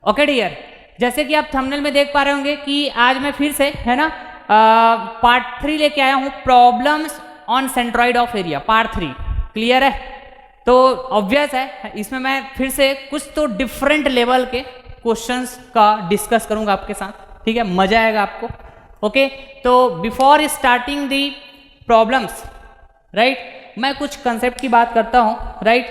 Okay dear, जैसे कि आप थंबनेल में देख पा रहे होंगे कि आज मैं फिर से है ना पार्ट 3 लेके आया हूँ, problems on centroid of area part 3। Clear है? तो ऑब्वियस है इसमें मैं फिर से कुछ तो डिफरेंट लेवल के क्वेश्चंस का डिस्कस करूंगा आपके साथ। ठीक है, मजा आएगा आपको। ओके, तो before starting the problems right, मैं कुछ कंसेप्ट की बात करता हूँ राइट,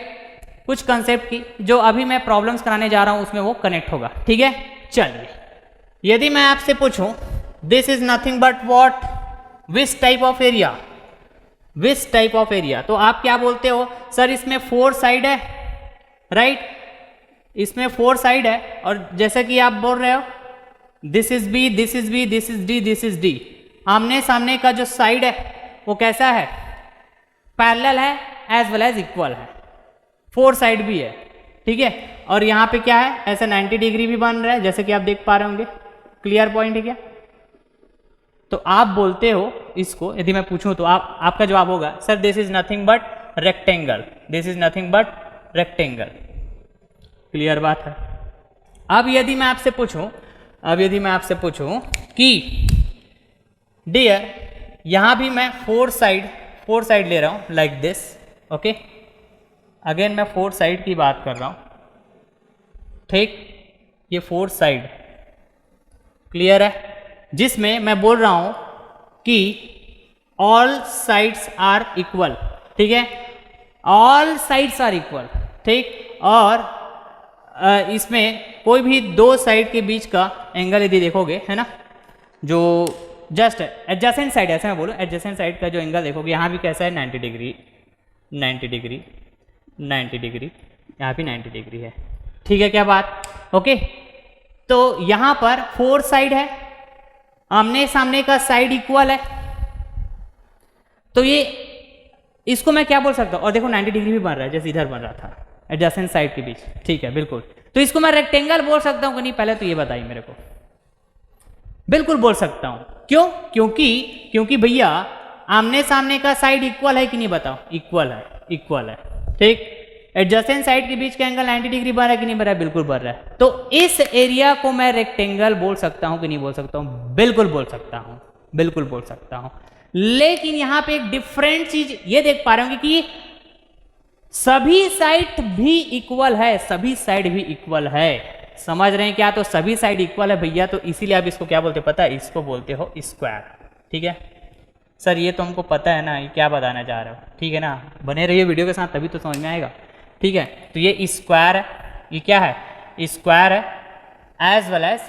कुछ कंसेप्ट की जो अभी मैं प्रॉब्लम्स कराने जा रहा हूँ उसमें वो कनेक्ट होगा। ठीक है, चलिए, यदि मैं आपसे पूछूं this is nothing but what, which type of area, which type of area, तो आप क्या बोलते हो सर इसमें 4 साइड है राइट, इसमें 4 साइड है और जैसा कि आप बोल रहे हो this is B, this is B, this is D, this is D, आमने सामने का जो साइड है वो कैसा है, पैरेलल है एज वेल एज इक्वल है, 4 साइड भी है। ठीक है, और यहाँ पे क्या है, ऐसे 90 डिग्री भी बन रहा है जैसे कि आप देख पा रहे होंगे। क्लियर पॉइंट है क्या? तो आप बोलते हो इसको, यदि मैं पूछूं तो आपका जवाब होगा sir this is nothing but rectangle, this is nothing but rectangle. Clear बात है? अब यदि मैं आपसे पूछूं कि डियर यहां भी मैं 4 साइड ले रहा हूं लाइक दिस। ओके, अगेन मैं 4 साइड की बात कर रहा हूं। ठीक, ये 4 साइड क्लियर है, जिसमें मैं बोल रहा हूं कि ऑल साइड्स आर इक्वल। ठीक है, ऑल साइड्स आर इक्वल। ठीक, और इसमें कोई भी 2 साइड के बीच का एंगल यदि देखोगे है ना, जो जस्ट एडजेसेंट साइड, ऐसे मैं बोलूँ एडजेसेंट साइड का जो एंगल देखोगे यहाँ भी कैसा है 90 डिग्री, 90 डिग्री, 90 डिग्री, यहाँ भी 90 डिग्री है। ठीक है क्या बात? ओके, तो यहाँ पर 4 साइड है, आमने सामने का साइड इक्वल है, तो ये इसको मैं क्या बोल सकता हूँ, और देखो 90 डिग्री भी बन रहा है जैसे इधर बन रहा था एडजेसेंट साइड के बीच। ठीक है, बिल्कुल, तो इसको मैं रेक्टेंगल बोल सकता हूँ कि नहीं, पहले तो ये बताइए मेरे को। बिल्कुल बोल सकता हूँ, क्यों? क्योंकि भैया आमने सामने का साइड इक्वल है कि नहीं, बताओ। इक्वल है, इक्वल है। ठीक, एडजेसेंट साइड के बीच का एंगल 90 डिग्री बन रहा है कि नहीं बन रहा है? बिल्कुल बन रहा है। तो इस एरिया को मैं रेक्टेंगल बोल सकता हूं कि नहीं बोल सकता हूं? बिल्कुल बोल सकता हूं, बिल्कुल बोल सकता हूं। लेकिन यहां पे एक डिफरेंट चीज ये देख पा रहे होंगे कि सभी साइड भी इक्वल है, सभी साइड भी इक्वल है। समझ रहे हैं क्या? तो सभी साइड इक्वल है भैया, तो इसीलिए आप इसको क्या बोलते हो पता है? इसको बोलते हो स्क्वायर। ठीक है सर, ये तो हमको पता है ना, ये क्या बताना चाह रहे हो? ठीक है ना, बने रहिए वीडियो के साथ तभी तो समझ में आएगा। ठीक है, तो ये स्क्वायर है, ये क्या है? स्क्वायर है, एज वेल एज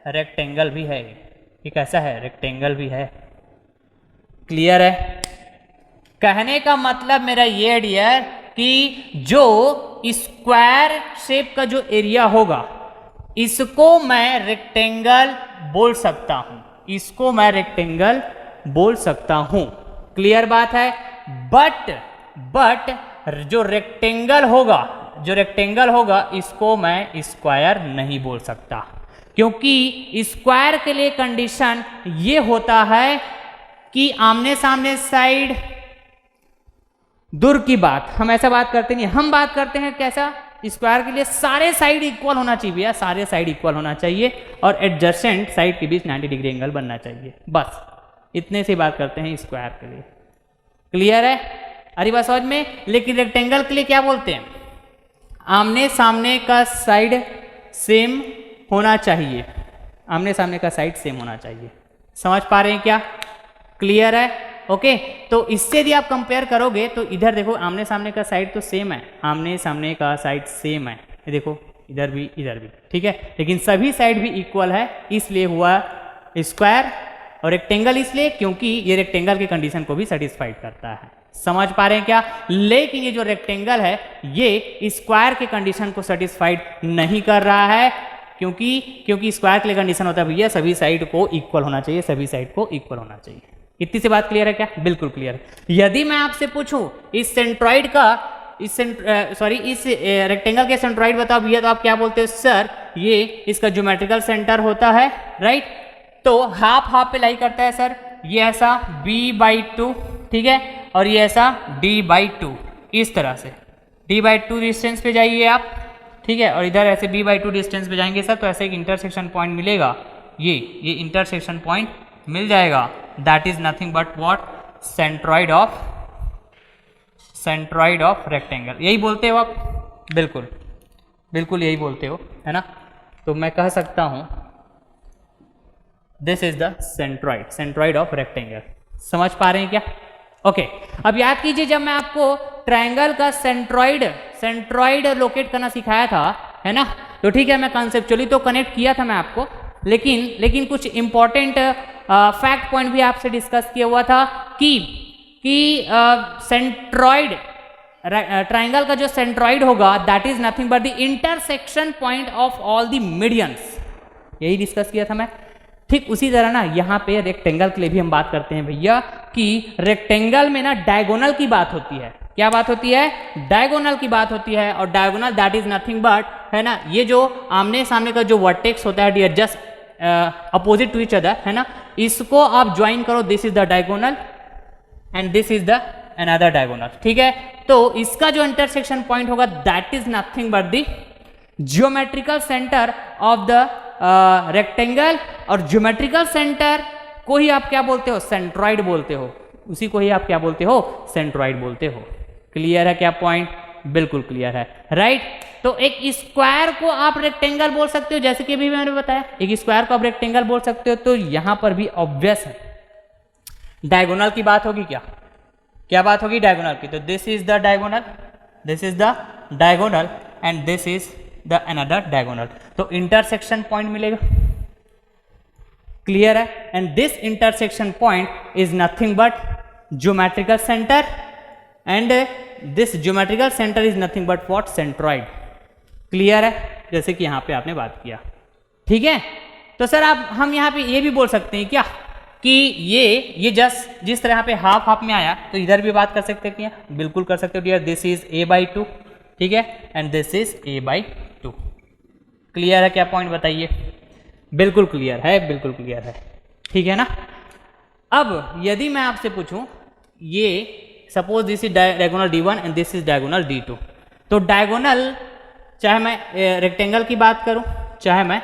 रेक्टेंगल भी है। ये कैसा है? रेक्टेंगल भी है। क्लियर है? कहने का मतलब मेरा ये डियर कि जो स्क्वायर शेप का जो एरिया होगा इसको मैं रेक्टेंगल बोल सकता हूं, इसको मैं रेक्टेंगल बोल सकता हूं। क्लियर बात है? बट जो रेक्टेंगल होगा इसको मैं स्क्वायर नहीं बोल सकता, क्योंकि स्क्वायर के लिए कंडीशन ये होता है कि आमने सामने साइड, दूर की बात हम ऐसा बात करते नहीं, हम बात करते हैं कैसा? स्क्वायर के लिए सारे साइड इक्वल होना चाहिए भैया, सारे साइड इक्वल होना चाहिए और एडजेसेंट साइड के बीच 90 डिग्री एंगल बनना चाहिए, बस इतने से बात करते हैं स्क्वायर के लिए। क्लियर है? अरे बात समझ में? लेकिन रेक्टेंगल के लिए क्या बोलते हैं? आमने सामने का साइड सेम होना चाहिए, आमने सामने का साइड सेम होना चाहिए। समझ पा रहे हैं क्या? क्लियर है? ओके, तो इससे यदि आप कंपेयर करोगे तो इधर देखो आमने सामने का साइड तो सेम है, आमने सामने का साइड सेम है, ये देखो इधर भी इधर भी। ठीक है, लेकिन सभी साइड भी इक्वल है, इसलिए हुआ स्क्वायर। और रेक्टेंगल इसलिए क्योंकि ये रेक्टेंगल की कंडीशन को भी सेटिस्फाइड करता है। समझ पा रहे हैं क्या? लेकिन ये जो रेक्टेंगल है ये स्क्वायर के कंडीशन को सेटिस्फाइड नहीं कर रहा है, क्योंकि स्क्वायर के लिए कंडीशन होता है भैया सभी साइड को इक्वल होना चाहिए, सभी साइड को इक्वल होना चाहिए। इतनी सी बात क्लियर है क्या? बिल्कुल क्लियर है। यदि मैं आपसे पूछूं इस सेंट्रॉइड का इस रेक्टेंगल के सेंट्रॉइड बताओ भैया, तो आप क्या बोलते हो? सर ये इसका ज्योमेट्रिकल सेंटर होता है राइट, तो हाफ हाफ पे लाई करता है सर, ये ऐसा b/2, ठीक है, और ये ऐसा d/2, इस तरह से d/2 डिस्टेंस पे जाइए आप। ठीक है, और इधर ऐसे b/2 डिस्टेंस पे जाएंगे सर तो ऐसे एक इंटरसेक्शन पॉइंट मिलेगा, ये इंटरसेक्शन पॉइंट मिल जाएगा, that is nothing but what, centroid of rectangle. यही बोलते हो आप, बिल्कुल बिल्कुल यही बोलते हो, है ना। तो मैं कह सकता हूं this is the centroid of rectangle. समझ पा रहे हैं क्या? ओके, अब याद कीजिए जब मैं आपको ट्रायंगल का सेंट्रॉइड लोकेट करना सिखाया था, है ना, तो ठीक है मैं कंसेप्चुअली तो कनेक्ट किया था मैं आपको, लेकिन कुछ इंपॉर्टेंट फैक्ट पॉइंट भी आपसे डिस्कस किया हुआ था कि सेंट्रॉइड ट्रायंगल का जो सेंट्रॉइड होगा that is nothing but the intersection point of all the medians, यही डिस्कस किया था मैं। ठीक उसी तरह ना यहाँ पे रेक्टेंगल के लिए भी हम बात करते हैं भैया कि रेक्टेंगल में ना डायगोनल की बात होती है। क्या बात होती है? डायगोनल की बात होती है, और diagonal that is nothing but, है ना, ये जो आमने सामने का जो वर्टेक्स होता है dear just opposite to each other, है ना, इसको आप ज्वाइन करो, this is the diagonal and this is the another diagonal. ठीक है, तो इसका जो इंटरसेक्शन पॉइंट होगा that is nothing but the geometrical centre of the rectangle, और ज्योमेट्रिकल सेंटर को ही आप क्या बोलते हो? सेंट्रॉइड बोलते हो, उसी को ही आप क्या बोलते हो? सेंट्रॉइड बोलते हो। क्लियर है क्या पॉइंट? बिल्कुल क्लियर है, राइट। तो एक स्क्वायर को आप रेक्टेंगल बोल सकते हो, जैसे कि अभी मैंने बताया एक स्क्वायर को आप रेक्टेंगल बोल सकते हो, तो यहां पर भी ऑब्वियस है डायगोनल की बात होगी। क्या बात होगी? डायगोनल की। तो this is the diagonal, this is the diagonal and this is the another diagonal, तो इंटरसेक्शन पॉइंट मिलेगा। क्लियर है? And this intersection point is nothing but geometrical centre, and this geometrical centre is nothing but what? Centroid. Clear है? जैसे कि यहां पे आपने बात किया, ठीक है। तो सर आप हम यहां पे ये भी बोल सकते हैं क्या कि ये जस्ट जिस तरह यहाँ पे हाफ में आया तो इधर भी बात कर सकते हैं क्या? बिल्कुल कर सकते हो डियर, दिस इज a/2, ठीक है, and this is a/2। Clear है क्या पॉइंट? बताइए। बिल्कुल क्लियर है, बिल्कुल क्लियर है, ठीक है ना। अब यदि मैं आपसे पूछूं, ये suppose this is diagonal d1 and this is diagonal d2, तो डायगोनल चाहे मैं रेक्टेंगल की बात करूं चाहे मैं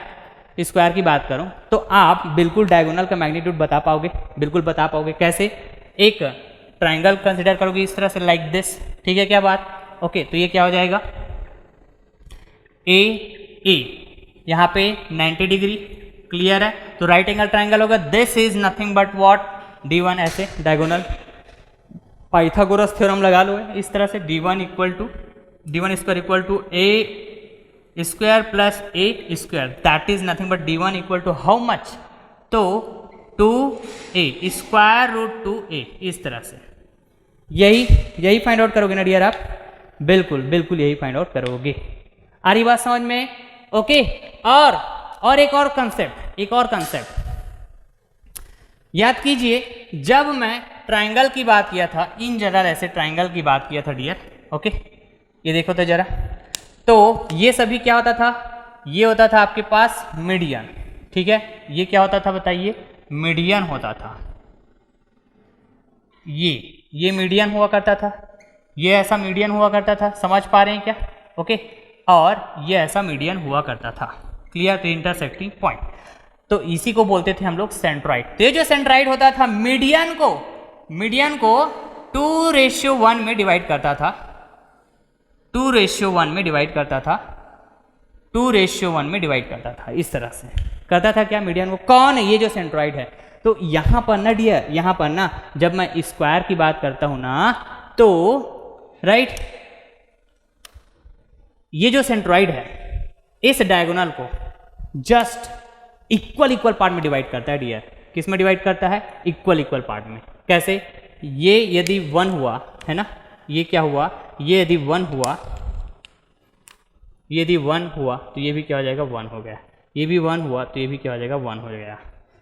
स्क्वायर की बात करूं, तो आप बिल्कुल डायगोनल का मैग्नीट्यूड बता पाओगे, बिल्कुल बता पाओगे। कैसे? एक ट्रायंगल कंसिडर करोगे इस तरह से, लाइक दिस, ठीक है क्या बात? ओके, तो ये क्या हो जाएगा? ए यहाँ पे 90 डिग्री। क्लियर है? तो राइट एंगल ट्रायंगल होगा, this is nothing but what? d1, ऐसे डायगोनल पाइथागोरस थ्योरम लगा लो इस तरह से, d1 square equal to a square plus a square, that is nothing but d1 equal to how much? तो 2a square root 2a, इस तरह से। यही फाइंड आउट करोगे ना डियर आप? बिल्कुल बिल्कुल यही फाइंड आउट करोगे। आ रही बात समझ में? ओके, और एक और कंसेप्ट याद कीजिए, जब मैं ट्रायंगल की बात किया था, इन जनरल ऐसे ट्रायंगल की बात किया था डियर, ओके, ये देखो तो जरा, तो ये सभी क्या होता था? ये होता था आपके पास मीडियन, ठीक है, ये क्या होता था बताइए? मीडियन होता था। ये मीडियन हुआ करता था, ये ऐसा मीडियन हुआ करता था। समझ पा रहे हैं क्या? ओके, और ये ऐसा मीडियन हुआ करता था। क्लियर? तो इंटरसेक्टिंग पॉइंट, तो इसी को बोलते थे हम लोग सेंट्रॉइड। तो ये जो सेंट्रॉइड होता था मीडियन को 2:1 में डिवाइड करता था, 2:1 में डिवाइड करता था, 2:1 में डिवाइड करता था, इस तरह से करता था। क्या? मीडियन को। कौन? ये जो सेंट्रॉइड है। तो यहां पर ना डियर, यहां पर ना जब मैं स्क्वायर की बात करता हूं ना, तो राइट, ये जो सेंट्रॉइड है इस डायगोनल को जस्ट इक्वल पार्ट में डिवाइड करता है डियर। किस में डिवाइड करता है? इक्वल पार्ट में। कैसे? ये यदि 1 हुआ, है ना, ये क्या हुआ? ये यदि 1 हुआ, यदि 1 हुआ तो ये भी क्या हो जाएगा? 1 हो गया। ये भी 1 हुआ तो ये भी क्या हो जाएगा? 1 हो गया।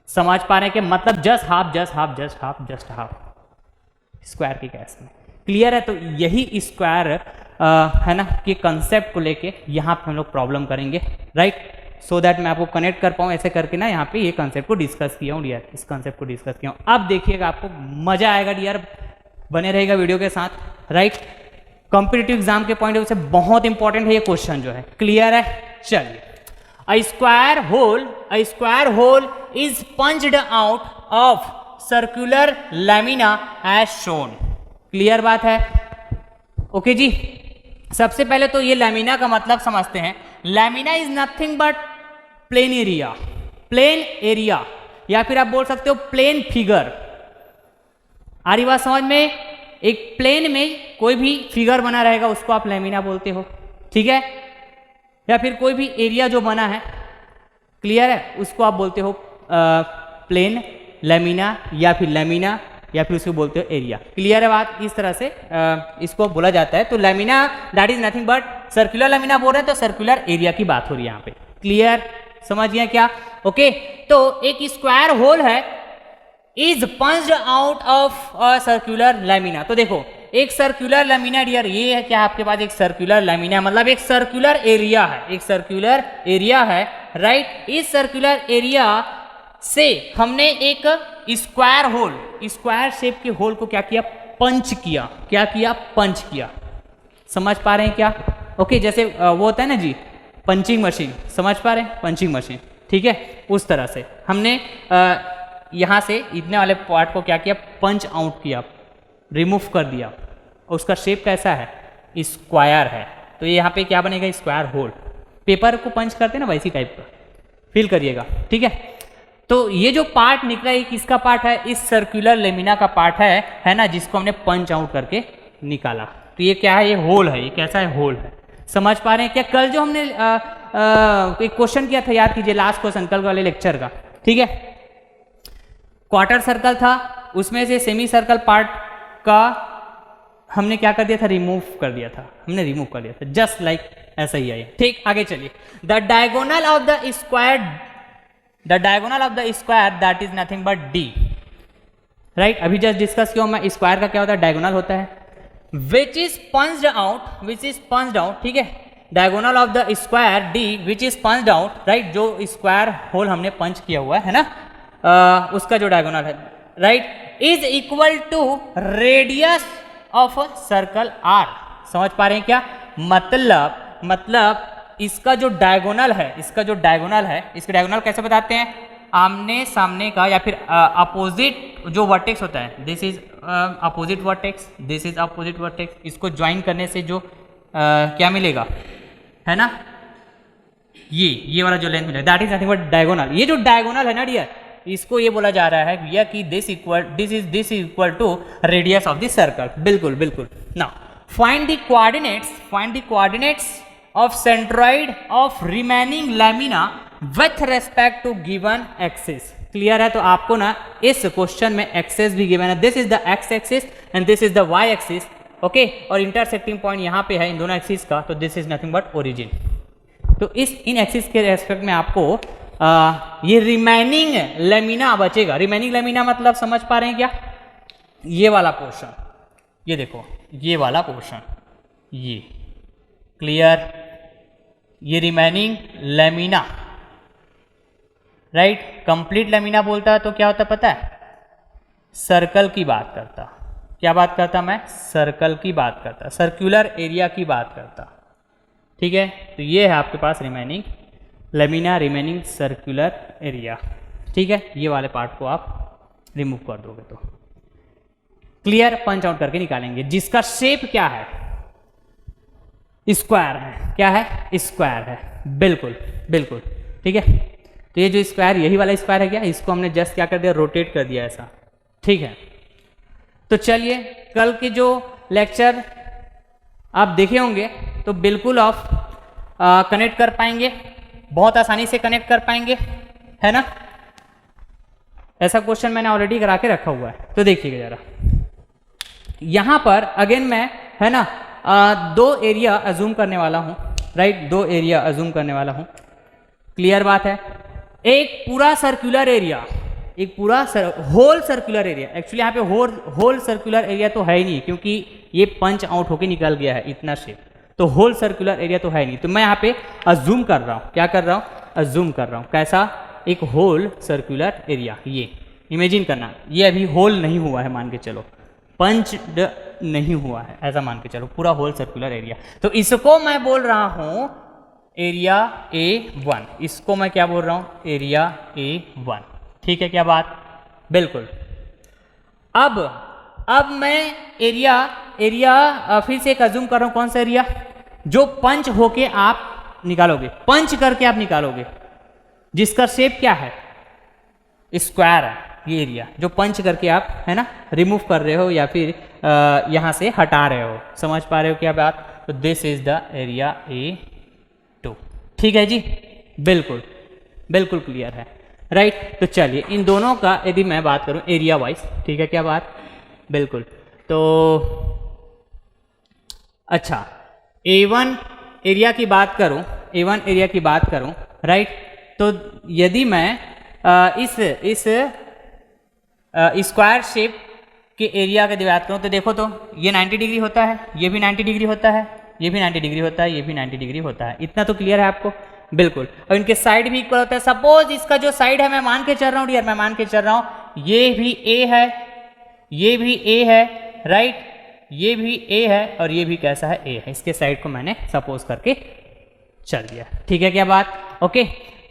समझ पा रहे हैं कि मतलब जस्ट हाफ स्क्वायर के केस में। क्लियर है? तो यही स्क्वायर है ना कि कंसेप्ट को लेके यहाँ पे हम लोग प्रॉब्लम करेंगे, राइट, सो दैट मैं आपको कनेक्ट कर पाऊँ। ऐसे करके ना यहाँ पे ये कंसेप्ट को डिस्कस किया हूँ डियर, इस कंसेप्ट को डिस्कस किया हूँ। अब देखिएगा आपको मजा आएगा डियर, बने रहेगा वीडियो के साथ, राइट। कॉम्पिटिटिव एग्जाम के पॉइंट ऑफ व्यू से बहुत इंपॉर्टेंट है ये क्वेश्चन जो है। क्लियर है? चलिए, a square hole is punched out of circular lamina as shown। Clear बात है? ओके जी, सबसे पहले तो ये लैमिना का मतलब समझते हैं। Lamina is nothing but plain area, या फिर आप बोल सकते हो प्लेन फिगर। आ रही बात समझ में? एक प्लेन में कोई भी फिगर बना रहेगा उसको आप लैमिना बोलते हो, ठीक है? या फिर कोई भी एरिया जो बना है, क्लियर है, उसको आप बोलते हो प्लेन लैमिना, या फिर लैमिना, या फिर उसको बोलते हो एरिया। क्लियर है बात? इस तरह से इसको बोला जाता है। तो lamina that is nothing but circular lamina बोल रहे हैं तो सर्कुलर एरिया की बात हो रही है यहाँ पे। क्लियर? समझ गया क्या? ओके, तो एक स्क्वायर होल है is punched out of a circular lamina. तो देखो, एक सर्कुलर लैमिना डियर, ये है क्या आपके पास एक सर्कुलर लैमिना, मतलब एक सर्कुलर एरिया है, एक सर्कुलर एरिया है, राइट? इस सर्कुलर एरिया से हमने एक स्क्वायर होल, स्क्वायर शेप के होल को क्या किया? पंच किया। क्या किया? पंच किया। समझ पा रहे हैं क्या? ओके, जैसे वो होता है ना जी, पंचिंग मशीन, समझ पा रहे हैं? पंचिंग मशीन, ठीक है? उस तरह से हमने यहाँ से इतने वाले पार्ट को क्या किया? पंच आउट किया, रिमूव कर दिया। और उसका शेप कैसा है? स्क्वायर है। तो ये यहाँ पे क्या बनेगा? Square whole. पेपर को पंच करते हैं ना, वैसी टाइप का फील करिएगा, ठीक है? तो ये जो पार्ट निकला ये किसका पार्ट है? इस सर्कुलर लेमिना का पार्ट है ना, जिसको हमने पंच आउट करके निकाला। तो ये क्या है? ये होल है। ये कैसा है? होल है। समझ पा रहे हैं क्या? कल जो हमने एक क्वेश्चन किया था, याद कीजिए, लास्ट क्वेश्चन कल वाले लेक्चर का, ठीक है? क्वार्टर सर्कल था, उसमें से सेमी सर्कल पार्ट का हमने क्या कर दिया था? रिमूव कर दिया था। हमने रिमूव कर दिया था, जस्ट लाइक ऐसा ही है। ठीक, आगे चलिए। The diagonal of the square that is nothing but D, right? अभी जस्ट डिस्कस किया मैं, स्क्वायर का क्या होता है? डायगोनल होता है विच इज पंच्ड आउट, ठीक है? Diagonal of the square D which is punched out, right? जो स्क्वायर होल हमने पंच किया हुआ है ना, उसका जो डायगोनल है, right, is equal to radius of a circle R. समझ पा रहे हैं क्या? मतलब इसका जो डायगोनल है, इसका डायगोनल कैसे बताते हैं? आमने सामने का या फिर अपोजिट जो वर्टेक्स होता है, this is opposite vertex, this is opposite vertex, इसको ज्वाइन करने से जो क्या मिलेगा, है ना, ये वाला जो लेंथ मिलेगा, that is nothing but diagonal. ये जो डायगोनल है ना डियर, इसको ये बोला जा रहा है भैया कि this is equal to radius of the circle. बिल्कुल। Now find the coordinates of centroid of remaining lamina with respect to given axis। Clear है? तो आपको ना इस क्वेश्चन में एक्सेस भी गिवन है, this is the X axis and this is the Y axis, okay? और इंटरसेक्टिंग पॉइंट यहाँ पे है इन दोनों एक्सिस का, तो this is nothing but origin. तो इन एक्सिस के रेस्पेक्ट में आपको ये रिमेनिंग लेमिना बचेगा। रिमेनिंग लेमिना मतलब समझ पा रहे हैं क्या? ये वाला पोर्शन, ये देखो, ये वाला पोर्शन, ये क्लियर? ये remaining lamina, right? Complete lamina बोलता है तो क्या होता है पता है? सर्कल की बात करता। क्या बात करता मैं? सर्कल की बात करता, सर्कुलर एरिया की बात करता, ठीक है? तो ये है आपके पास remaining lamina, remaining circular area, ठीक है? ये वाले पार्ट को आप रिमूव कर दोगे तो क्लियर, पंच आउट करके निकालेंगे, जिसका शेप क्या है? स्क्वायर है। क्या है? स्क्वायर है। बिल्कुल, ठीक है? तो ये जो स्क्वायर, यही वाला स्क्वायर है क्या? इसको हमने जस्ट क्या कर दिया? रोटेट कर दिया ऐसा, ठीक है? तो चलिए, कल के जो लेक्चर आप देखे होंगे तो बिल्कुल आप कनेक्ट कर पाएंगे, बहुत आसानी से कनेक्ट कर पाएंगे, है ना? ऐसा क्वेश्चन मैंने ऑलरेडी करा के रखा हुआ है, तो देखिएगा जरा। यहां पर अगेन मैं, है ना, दो एरिया अज्यूम करने वाला हूं, राइट? दो एरिया अज्यूम करने वाला हूं। क्लियर बात है? एक पूरा सर्कुलर एरिया, एक पूरा होल सर्कुलर एरिया। एक्चुअली यहाँ पे होल सर्कुलर एरिया तो है ही नहीं, क्योंकि ये पंच आउट होके निकल गया है इतना शेप, तो होल सर्कुलर एरिया तो है नहीं। तो मैं यहाँ पे अज्यूम कर रहा हूँ। क्या कर रहा हूँ? अज्यूम कर रहा हूँ। कैसा? एक होल सर्कुलर एरिया। ये इमेजिन करना, ये अभी होल नहीं हुआ है, मान के चलो, पंच नहीं हुआ है, ऐसा मान के चलो, पूरा होल सर्कुलर एरिया। तो इसको मैं बोल रहा हूं एरिया A1, इसको मैं क्या बोल रहा हूं, एरिया A1। ठीक है क्या बात, बिल्कुल। अब मैं एरिया फिर से एक अज्यूम कर रहा हूं, कौन सा एरिया, जो पंच होके आप निकालोगे, पंच करके आप निकालोगे, जिसका शेप क्या है, स्क्वायर है, ये एरिया जो पंच करके आप, है ना, रिमूव कर रहे हो या फिर यहां से हटा रहे हो, समझ पा रहे हो क्या बात। तो this is the area A2। ठीक है जी, बिल्कुल बिल्कुल क्लियर है, राइट। तो चलिए इन दोनों का यदि मैं बात करूं एरिया वाइज, ठीक है क्या बात, बिल्कुल। तो अच्छा, A1 एरिया की बात करूं, A1 एरिया की बात करूं, राइट। तो यदि मैं इस स्क्वायर शेप के एरिया का बात करूं, तो देखो तो ये 90 डिग्री होता है, ये भी 90 डिग्री होता है, ये भी 90 डिग्री होता है, ये भी 90 डिग्री होता है। इतना तो क्लियर है आपको, बिल्कुल। और इनके साइड भी इक्वल होता है। सपोज इसका जो साइड है, मैं मान के चल रहा हूँ डियर, मैं मान के चल रहा हूँ, ये भी A है, ये भी A है, राइट, ये भी A है और ये भी कैसा है, A है। इसके साइड को मैंने सपोज करके चल दिया, ठीक है क्या बात, ओके।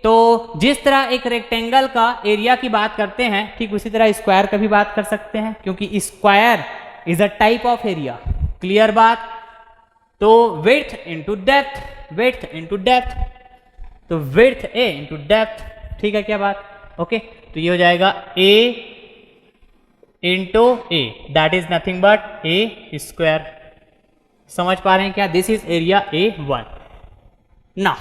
तो जिस तरह एक रेक्टेंगल का एरिया की बात करते हैं, ठीक उसी तरह स्क्वायर का भी बात कर सकते हैं, क्योंकि square is a type of area, clear बात। तो width into depth, width into depth, तो विड्थ A इनटू डेप्थ, ठीक है क्या बात, ओके। तो ये हो जाएगा A into A, that is nothing but A square. समझ पा रहे हैं क्या, दिस इज एरिया A1। ना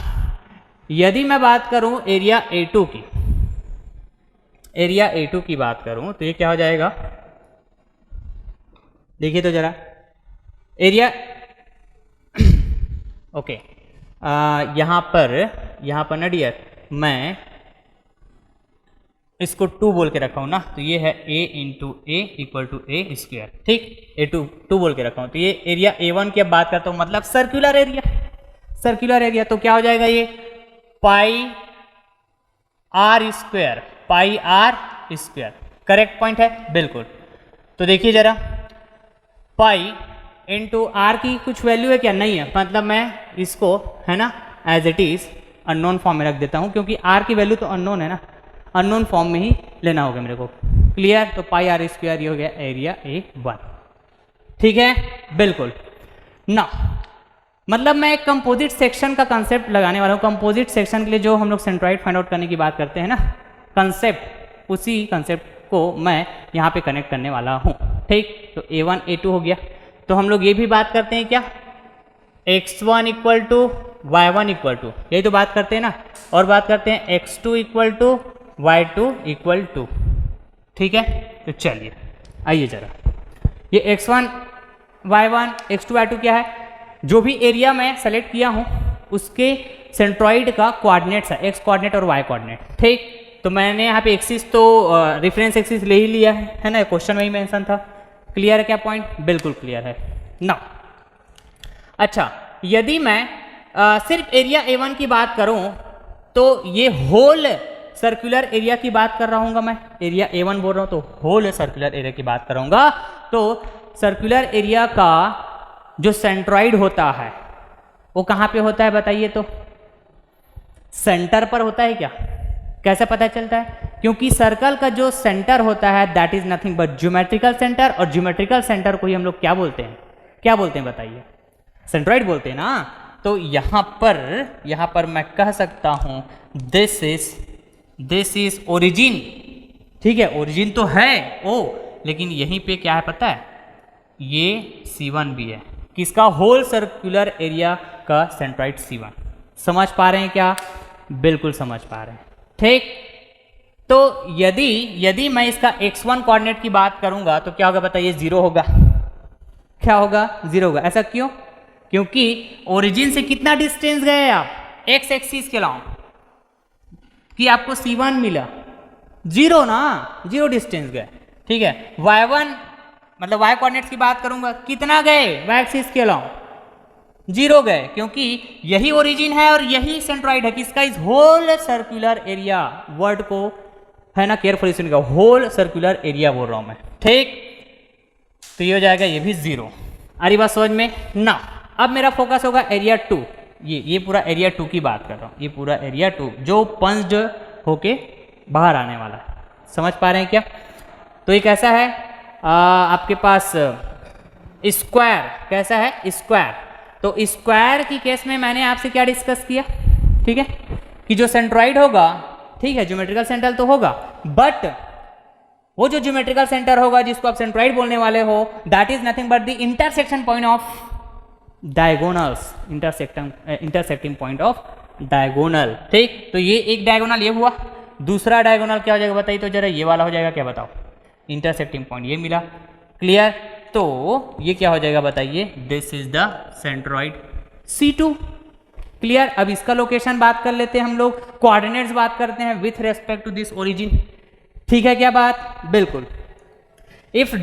यदि मैं बात करूं एरिया A2 की, एरिया A2 की बात करूं, तो ये क्या हो जाएगा, देखिए तो जरा एरिया ओके। यहां पर ना डियर, मैं इसको 2 बोल के रखा हूं ना, तो ये है A into A equal to A square, ठीक, A2 बोल के रखा हूं। तो ये एरिया A1 की अब बात करता हूं, मतलब सर्कुलर एरिया, सर्कुलर एरिया। तो क्या हो जाएगा, ये पाई R स्क्वायर, पाई R स्क्वायर, करेक्ट पॉइंट है, बिल्कुल। तो देखिए जरा, पाई इंटू R की कुछ वैल्यू है क्या, नहीं है, मतलब मैं इसको, है ना, as it is unknown form में रख देता हूं, क्योंकि R की वैल्यू तो अननोन है ना, अननोन फॉर्म में ही लेना होगा मेरे को, क्लियर। तो पाई R स्क्वायर ये हो गया एरिया A1, ठीक है, बिल्कुल ना। मतलब मैं एक कंपोजिट सेक्शन का कंसेप्ट लगाने वाला हूँ। कंपोजिट सेक्शन के लिए जो हम लोग सेंट्रॉइड फाइंड आउट करने की बात करते हैं ना, कंसेप्ट, उसी कंसेप्ट को मैं यहाँ पे कनेक्ट करने वाला हूँ, ठीक। तो A1 A2 हो गया। तो हम लोग ये भी बात करते हैं क्या, x1 equal to y1 equal to, यही तो बात करते हैं ना, और बात करते हैं x2 equal to y2 equal to, ठीक है। तो चलिए आइए जरा, ये x1 y1 x2 y2 क्या है, जो भी एरिया मैं सेलेक्ट किया हूं उसके सेंट्रॉइड का कोऑर्डिनेट्स है, x कोऑर्डिनेट और y कोऑर्डिनेट, ठीक। तो मैंने यहाँ पे एक्सिस तो रेफरेंस एक्सिस ले ही लिया है ना, क्वेश्चन में ही मेंशन था, क्लियर है क्या पॉइंट, बिल्कुल क्लियर है ना। अच्छा, यदि मैं सिर्फ एरिया A1 की बात करूं, तो ये होल सर्कुलर एरिया की बात कर रहा हूँ मैं, एरिया A1 बोल रहा हूं, तो होल सर्कुलर एरिया की बात करूंगा। तो सर्कुलर एरिया का जो सेंट्रॉइड होता है वो कहाँ पे होता है बताइए, तो सेंटर पर होता है क्या, कैसे पता चलता है, क्योंकि सर्कल का जो सेंटर होता है that is nothing but geometrical centre, और ज्योमेट्रिकल सेंटर को ही हम लोग क्या बोलते हैं, क्या बोलते हैं बताइए, सेंट्रॉइड बोलते हैं ना। तो यहाँ पर मैं कह सकता हूँ दिस इज ओरिजिन, ठीक है, ओरिजिन तो है ओ, लेकिन यहीं पे क्या है पता है, ये C1 भी है, किसका, होल सर्कुलर एरिया का सेंट्रॉइड C1। समझ पा रहे हैं क्या, बिल्कुल समझ पा रहे हैं, ठीक। तो यदि मैं इसका x1 कोऑर्डिनेट की बात करूंगा तो क्या होगा बताइए, 0 होगा, क्या होगा, 0 होगा। ऐसा क्यों, क्योंकि ओरिजिन से कितना डिस्टेंस गए आप, x एक्सिस के लॉन्ग, कि आपको C1 मिला, 0 ना, 0 डिस्टेंस गए, ठीक है। y1 मतलब y कोऑर्डिनेट्स की बात करूंगा, कितना गए y एक्सिस के लॉन्ग, 0 गए, क्योंकि यही ओरिजिन है और यही सेंट्रॉइड है, किसका, इस होल सर्कुलर एरिया, वर्ड को है ना केयरफुली सुनिएगा, होल सर्कुलर एरिया बोल रहा हूं मैं, ठीक। तो ये हो जाएगा, ये भी 0। आ रही बात समझ में ना। अब मेरा फोकस होगा एरिया 2, ये पूरा एरिया 2 की बात कर रहा हूँ, ये पूरा एरिया 2 जो पंच्ड होके बाहर आने वाला है। समझ पा रहे हैं क्या? तो ये कैसा है आपके पास स्क्वायर, कैसा है स्क्वायर। तो स्क्वायर की केस में मैंने आपसे क्या डिस्कस किया, ठीक है, कि जो सेंट्रॉइड होगा, ठीक है, ज्योमेट्रिकल सेंटर तो होगा, बट वो जो ज्योमेट्रिकल सेंटर होगा जिसको आप सेंट्रॉइड बोलने वाले हो, that is nothing but the intersection point of diagonals, intersecting point of diagonal. ठीक, तो ये एक डायगोनल ये हुआ, दूसरा डायगोनल क्या हो जाएगा बताइए तो जरा, ये वाला हो जाएगा, क्या बताओ, इंटरसेक्टिंग पॉइंट ये मिला। क्लियर? तो ये क्या हो जाएगा बताइए, this is the centroid C2। Clear? अब इसका लोकेशन बात कर लेते हैं हम लोग, कोऑर्डिनेट्स बात करते हैं with respect to this origin. ठीक है क्या बात? बिल्कुल। If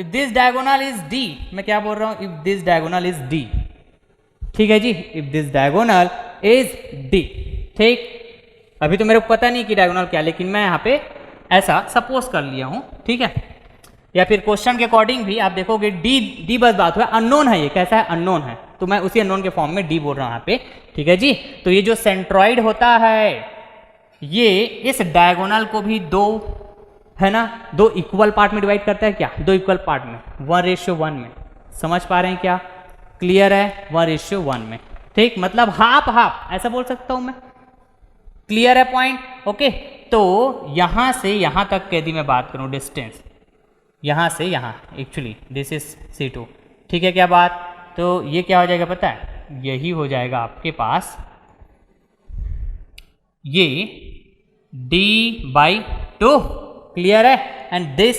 this diagonal is D, मैं क्या बोल रहा हूं, if this diagonal is D, ठीक है जी, if this diagonal is D। ठीक, अभी तो मेरे को पता नहीं कि डायगोनल क्या, लेकिन मैं यहाँ पे ऐसा सपोज कर लिया हूं, ठीक है, या फिर क्वेश्चन के अकॉर्डिंग भी आप देखोगे डी बस बात हुआ, अननोन है, ये कैसा है, अननोन है, तो मैं उसी अननोन के फॉर्म में डी बोल रहा हूं यहाँ पे। ठीक है जी, तो ये जो सेंट्रॉइड होता है ये इस डायगोनल को भी दो, है ना, दो इक्वल पार्ट में डिवाइड करता है क्या, दो इक्वल पार्ट में 1:1 में। समझ पा रहे हैं क्या? क्लियर है? 1:1 में। ठीक, मतलब हाफ हाफ ऐसा बोल सकता हूं मैं। क्लियर है पॉइंट? ओके, तो यहां से यहां तक यदि मैं बात करूं डिस्टेंस, यहां से यहां, एक्चुअली दिस इज C2। ठीक है क्या बात? तो ये क्या हो जाएगा पता है, यही हो जाएगा आपके पास ये D/2। क्लियर है? And this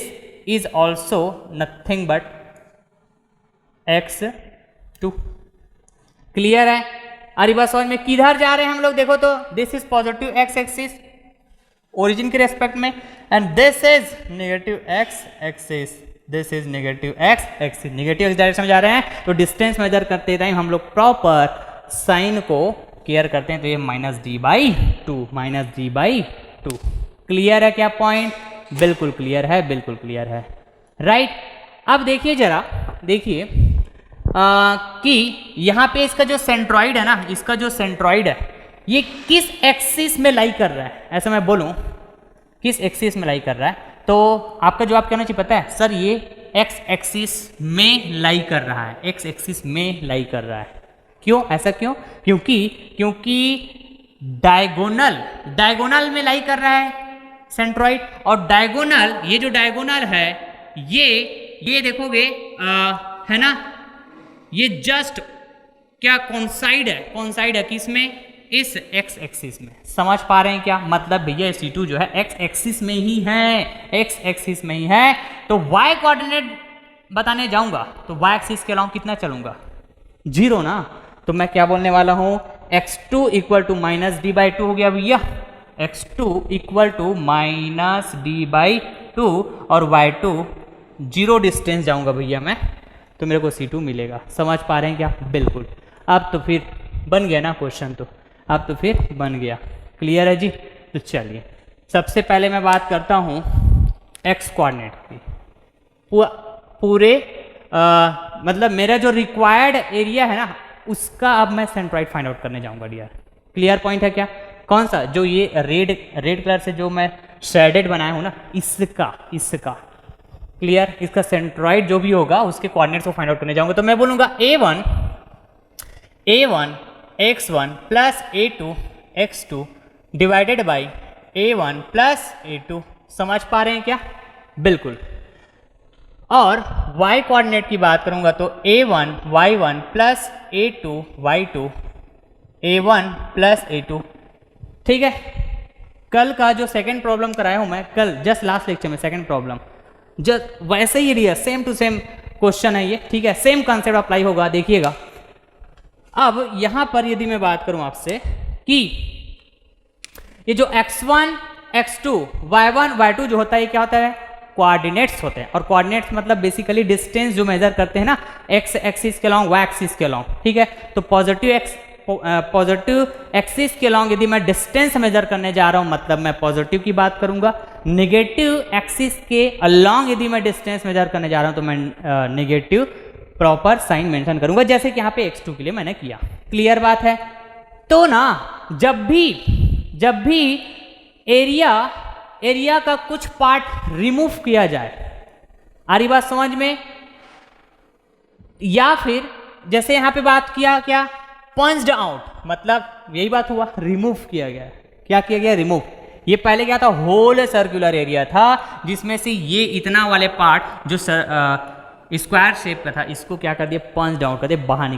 is also nothing but x2। Clear है? अरे बस समझ में, किधर जा रहे हैं हम लोग देखो तो, this is positive x axis origin के रेस्पेक्ट में, and this is negative x axis, this is negative x axis, negative x direction में जा रहे हैं। तो डिस्टेंस मेजर करते टाइम हम लोग प्रॉपर साइन को केयर करते हैं, तो ये -d/2, -d/2। क्लियर है क्या पॉइंट? बिल्कुल क्लियर है, बिल्कुल क्लियर है, राइट। अब देखिए जरा, देखिए कि यहाँ पे इसका जो सेंट्रॉइड है ना, इसका जो सेंट्रॉइड है ये किस एक्सिस में लाई कर रहा है, ऐसा मैं बोलूं किस एक्सिस में लाई कर रहा है, तो आपका जवाब क्या होना चाहिए पता है, सर ये एक्स एक्सिस में लाई कर रहा है, एक्स एक्सिस में लाई कर रहा है। क्यों, ऐसा क्यों? क्योंकि डायगोनल में लाई कर रहा है सेंट्रॉइड, और डायगोनल, ये जो डायगोनल है ये देखोगे है ना, ये जस्ट क्या कॉन्साइड है किसमें, इस एक्स एक्सिस में। समझ पा रहे हैं क्या? मतलब भैया C2 जो है एक्स एक्सिस में ही है, एक्स एक्सिस में ही है। तो y कोऑर्डिनेट बताने जाऊंगा तो y एक्सिस के अलावा कितना चलूंगा, 0 ना। तो मैं क्या बोलने वाला हूं, x2 = -d/2 हो गया भैया, x2 = -d/2 और y2 0 डिस्टेंस जाऊंगा भैया मैं, तो मेरे को C2 मिलेगा। समझ पा रहे हैं क्या? बिल्कुल। अब तो फिर बन गया ना क्वेश्चन, तो अब तो फिर बन गया। क्लियर है जी? तो चलिए सबसे पहले मैं बात करता हूं x कोऑर्डिनेट की, पूरे मतलब मेरा जो रिक्वायर्ड एरिया है ना उसका अब मैं सेंट्रॉइड फाइंड आउट करने जाऊंगा डियर। क्लियर पॉइंट है क्या? कौन सा, जो ये रेड कलर से जो मैं शेडेड बनाया हूं ना, इसका क्लियर, इसका सेंट्रॉइड जो भी होगा उसके कोऑर्डिनेट्स को फाइंड आउट करने जाऊंगा। तो मैं बोलूंगा a1 x1 + a2 x2 divided by a1 + a2। समझ पा रहे हैं क्या? बिल्कुल। और y कोऑर्डिनेट की बात करूंगा तो a1 y1 + a2 y2 a1 + a2। ठीक है, कल का जो सेकंड प्रॉब्लम कराया हूं मैं, कल जस्ट लास्ट लेक्चर में सेकंड प्रॉब्लम जस्ट वैसे ही रिया, सेम टू सेम क्वेश्चन है ये। ठीक है, सेम कॉन्सेप्ट अप्लाई होगा, देखिएगा। अब यहां पर यदि मैं बात करूं आपसे कि ये जो x1 x2 y1 y2 जो होता है, ये क्या होता है, कोऑर्डिनेट्स होते हैं। और कोऑर्डिनेट्स मतलब बेसिकली डिस्टेंस जो मेजर करते हैं ना, x एक्सिस के लॉन्ग y एक्सिस के लॉन्ग। ठीक है, तो पॉजिटिव एक्सिस के लॉन्ग यदि मैं डिस्टेंस मेजर करने जा रहा हूं मतलब मैं पॉजिटिव की बात करूंगा। नेगेटिव एक्सिस के अलॉन्ग यदि मैं डिस्टेंस मेजर करने जा रहा हूं तो मैं नेगेटिव प्रॉपर साइन मेंशन करूंगा, जैसे कि यहाँ पे x2 के लिए मैंने किया। क्लियर बात है? तो ना जब भी एरिया का कुछ पार्ट रिमूव किया जाए, आ रही बात समझ में? या फिर जैसे यहां पे बात किया क्या, पंच्ड आउट, मतलब यही बात हुआ, रिमूव किया गया। क्या किया गया? रिमूव। ये पहले क्या था? होल सर्कुलर एरिया था, जिसमें से ये इतना वाले पार्ट जो स्क्वायर शेप का था, इसको क्या कर दिया? पंच्ड आउट कर दिया, बाहर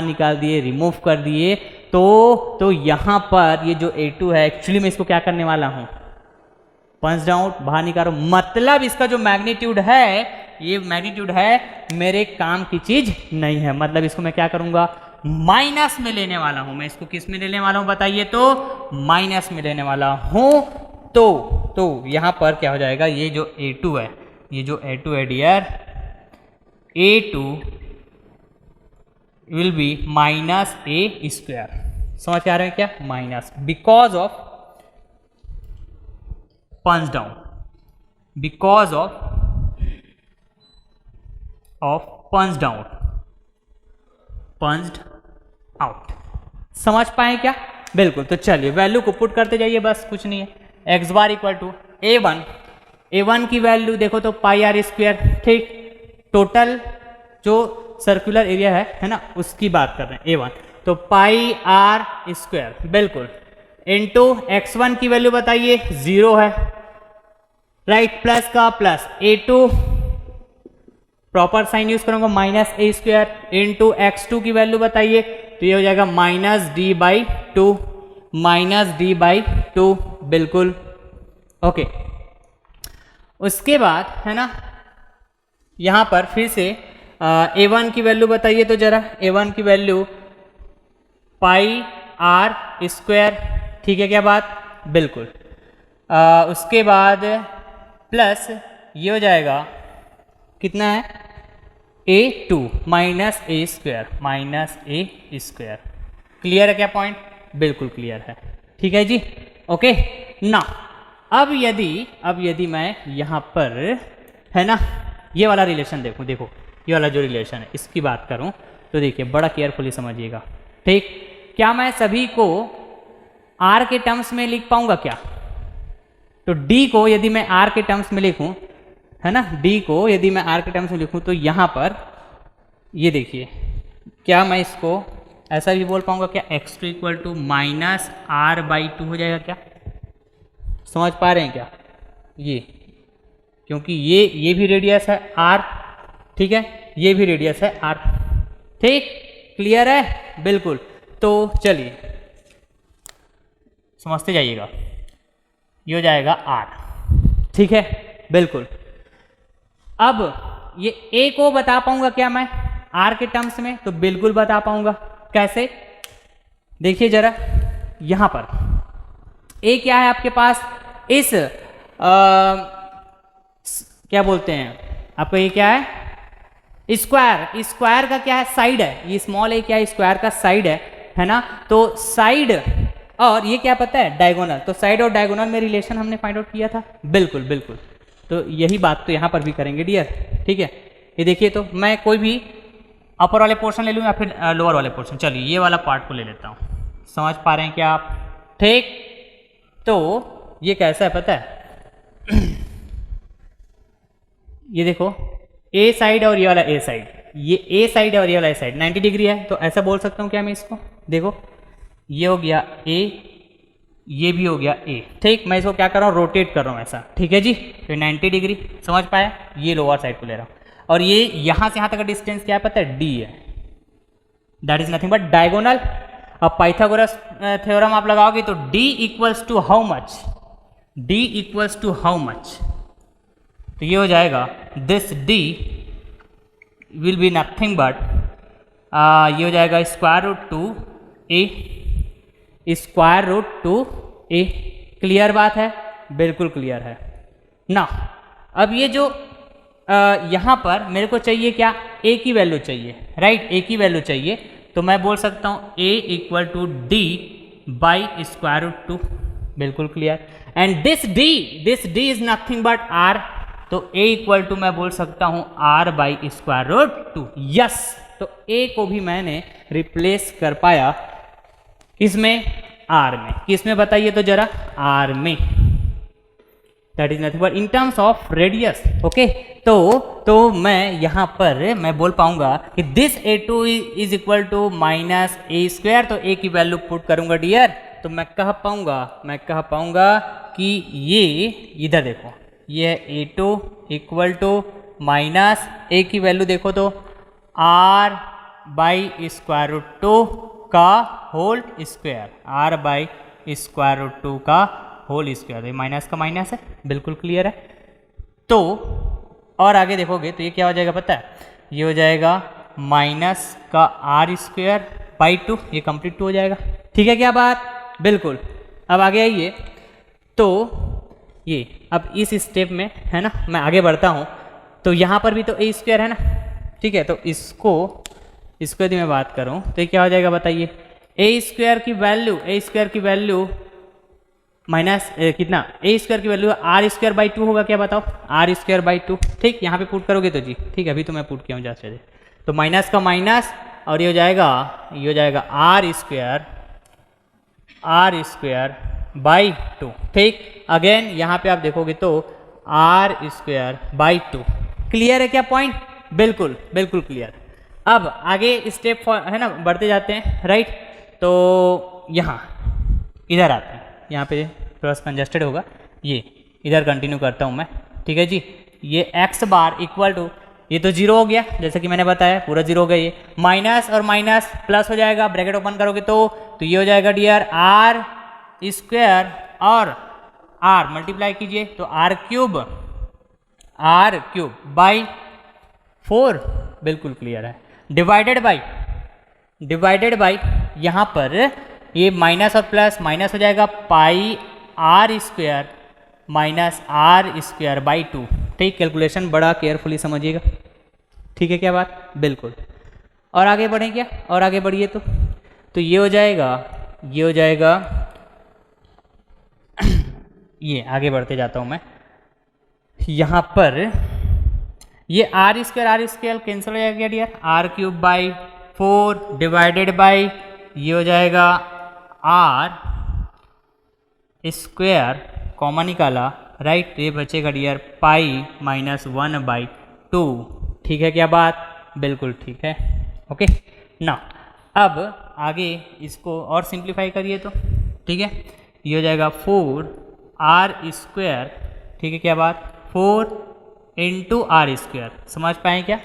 निकाल दिए, रिमूव कर दिए। तो यहां पर ये जो A2 है, एक्चुअली मैं इसको क्या करने वाला हूं? पंच्ड आउट, बाहर निकालो। मतलब इसका जो मैग्नीट्यूड है, ये मैग्नीट्यूड है मेरे काम की चीज नहीं है। मतलब इसको मैं क्या करूंगा? माइनस में लेने वाला हूं। मैं इसको किस में लेने वाला हूं बताइए? तो माइनस में लेने वाला हूं। तो यहां पर क्या हो जाएगा? ये जो A2 है, dear, A2 will be minus A square. समझ के आ रहे हैं क्या? Minus, because of punched down, because of punched out. समझ पाए क्या? बिल्कुल। तो चलिए वैल्यू को पुट करते जाइए, बस कुछ नहीं है। X bar equal to A1 की वैल्यू देखो तो पाई आर स्क्वायर, ठीक। टोटल जो सर्कुलर एरिया है ना, उसकी बात कर रहे हैं, A1, तो पाई आर स्क्वायर, बिल्कुल, इनटू x1 की वैल्यू बताइए, 0 है, राइट, प्लस का plus, A2 proper sign use करूंगा, minus A square, into x2 की वैल्यू बताइए, तो ये हो जाएगा माइनस d बाई टू, बिल्कुल, ओके। उसके बाद है ना, यहां पर फिर से A1 की वैल्यू बताइए तो जरा, A1 की वैल्यू पाई आर स्क्वायर, ठीक है क्या बात? बिल्कुल। उसके बाद प्लस ये हो जाएगा, कितना है? A2 minus A square, clear है क्या पॉइंट? बिल्कुल क्लियर है, ठीक है जी, ओके ना। अब यदि मैं यहां पर है ना, ये वाला रिलेशन देखो, ये वाला जो रिलेशन है इसकी बात करूं तो देखिए, बड़ा केयरफुली समझिएगा, ठीक। क्या मैं सभी को R के टर्म्स में लिख पाऊंगा क्या? तो D को यदि मैं R के टर्म्स में लिखूं, है ना, D को यदि मैं R के टर्म्स में लिखूं तो यहां पर ये देखिए, क्या मैं इसको ऐसा भी बोल पाऊंगा क्या? x2 equal to minus R by 2 हो जाएगा क्या? समझ पा रहे हैं क्या? ये क्योंकि ये भी रेडियस है R, ठीक है, ये भी रेडियस है R, ठीक, क्लियर है? बिल्कुल। तो चलिए समझते जाइएगा, ये हो जाएगा R, ठीक है, बिल्कुल। अब ये A को बता पाऊंगा क्या मैं R के टर्म्स में? तो बिल्कुल बता पाऊंगा। कैसे? देखिए जरा, यहां पर A क्या है आपके पास? इस क्या बोलते हैं आपका, ये क्या है? स्क्वायर का क्या है? साइड है। ये स्मॉल a क्या है? स्क्वायर का साइड है ना। तो साइड और ये क्या पता है? डायगोनल। तो साइड और डायगोनल में रिलेशन हमने फाइंड आउट किया था, बिल्कुल बिल्कुल। तो यही बात तो यहाँ पर भी करेंगे डियर, ठीक है। ये देखिए, तो मैं कोई भी अपर वाले पोर्शन ले लूँ या फिर लोअर वाले पोर्शन, चलिए ये वाला पार्ट को ले लेता हूँ। समझ पा रहे हैं क्या आप? ठीक। तो ये कैसा है पता है? ये देखो, ए साइड और ये वाला ए साइड, ये ए साइड है और ये वाला ए साइड 90 डिग्री है। तो ऐसा बोल सकता हूँ क्या मैं इसको? देखो, ये हो गया ए, ये भी हो गया ए, ठीक। मैं इसको क्या कर रहा हूँ? रोटेट कर रहा हूँ ऐसा, ठीक है जी। तो 90 डिग्री, समझ पाया? ये लोअर साइड को ले रहा हूँ, और ये यहाँ से यहाँ तक का डिस्टेंस क्या है पता है? डी है, that is nothing but diagonal. अब पाइथागोरस थ्योरम आप लगाओगे तो d equals to how much? d equals to how much? तो ये हो जाएगा, this d will be nothing but, ये हो जाएगा square root two A, square root two A. Clear बात है? बिल्कुल क्लियर है ना। अब ये जो यहाँ पर मेरे को चाहिए क्या? a की वैल्यू चाहिए, राइट, a की वैल्यू चाहिए। तो मैं बोल सकता हूँ a equal to d by square root two, बिल्कुल clear. And this d is nothing but r, तो a इक्वल टू मैं बोल सकता हूँ r by square root 2। Yes, तो a को भी मैंने रिप्लेस कर पाया किसमें, r में। किसमें बताइए तो जरा, r में। That is nothing but in terms of radius. Okay, तो मैं यहाँ पर मैं बोल पाऊंगा कि this a2 is equal to minus A square. तो a की वैल्यू पुट करूंगा डियर, तो मैं कह पाऊंगा कि ये इधर देखो, ये a2 equal to minus a की वैल्यू देखो तो r बाई स्क्वायर रूट 2 का whole square, r by square root 2 का होल स्क्वायर। ये माइनस का माइनस है, बिल्कुल क्लियर है। तो और आगे देखोगे तो ये क्या हो जाएगा पता है, ये हो जाएगा माइनस का r स्क्वायर बाई 2, ये कंप्लीट 2 हो जाएगा। ठीक है क्या बात, बिल्कुल। अब आगे आइए, तो ये अब इस स्टेप में है ना, मैं आगे बढ़ता हूँ तो यहाँ पर भी तो a स्क्वायर है ना। ठीक है, तो इसको यदि मैं बात करूँ तो ये क्या हो जाएगा बताइए, a स्क्वायर की वैल्यू माइनस कितना, a स्क्वायर की वैल्यू आर स्क्वायर बाई 2 होगा, क्या बताओ, आर स्क्वायर बाई 2। ठीक, यहाँ पे पुट करोगे तो जी ठीक है, अभी तो मैं पुट किया हूँ जैसे, तो माइनस का माइनस और ये हो जाएगा आर स्क्वायर बाई 2। ठीक, अगेन यहाँ पे आप देखोगे तो आर स्क्वायर बाई 2। क्लियर है क्या पॉइंट, बिल्कुल क्लियर। अब आगे स्टेप है ना बढ़ते जाते हैं, राइट। तो यहाँ इधर आते हैं, यहाँ पे थोड़ा सा कंजस्टेड होगा, ये इधर कंटिन्यू करता हूँ मैं। ठीक है जी, ये x बार इक्वल टू, ये तो 0 हो गया जैसे कि मैंने बताया, पूरा 0 हो गया। ये माइनस और माइनस प्लस हो जाएगा, ब्रैकेट ओपन करोगे तो ये हो जाएगा डियर आर स्क्वायर और r मल्टीप्लाई कीजिए तो आर क्यूब बाई 4, बिल्कुल क्लियर है। डिवाइडेड बाई यहाँ पर ये माइनस और प्लस माइनस हो जाएगा, पाई आर स्क्वायर बाई 2। ठीक, कैलकुलेशन बड़ा केयरफुली समझिएगा। ठीक है क्या बात, बिल्कुल। और आगे बढ़ें क्या, और आगे बढ़िए तो ये हो जाएगा ये आगे बढ़ते जाता हूँ मैं। यहाँ पर ये आर स्क्वायर कैंसिल हो जाएगा dear, R cube by 4 divided by ये हो जाएगा आर स्क्वायर, कॉमन निकाला, राइट। ये बचेगा डियर पाई माइनस 1 बाई 2। ठीक है क्या बात, बिल्कुल ठीक है। ओके ना, अब आगे इसको और सिंप्लीफाई करिए तो ठीक है, ये हो जाएगा 4 आर स्क्वायर। ठीक है क्या बात, 4 इंटू आर स्क्वायर। समझ पाए क्या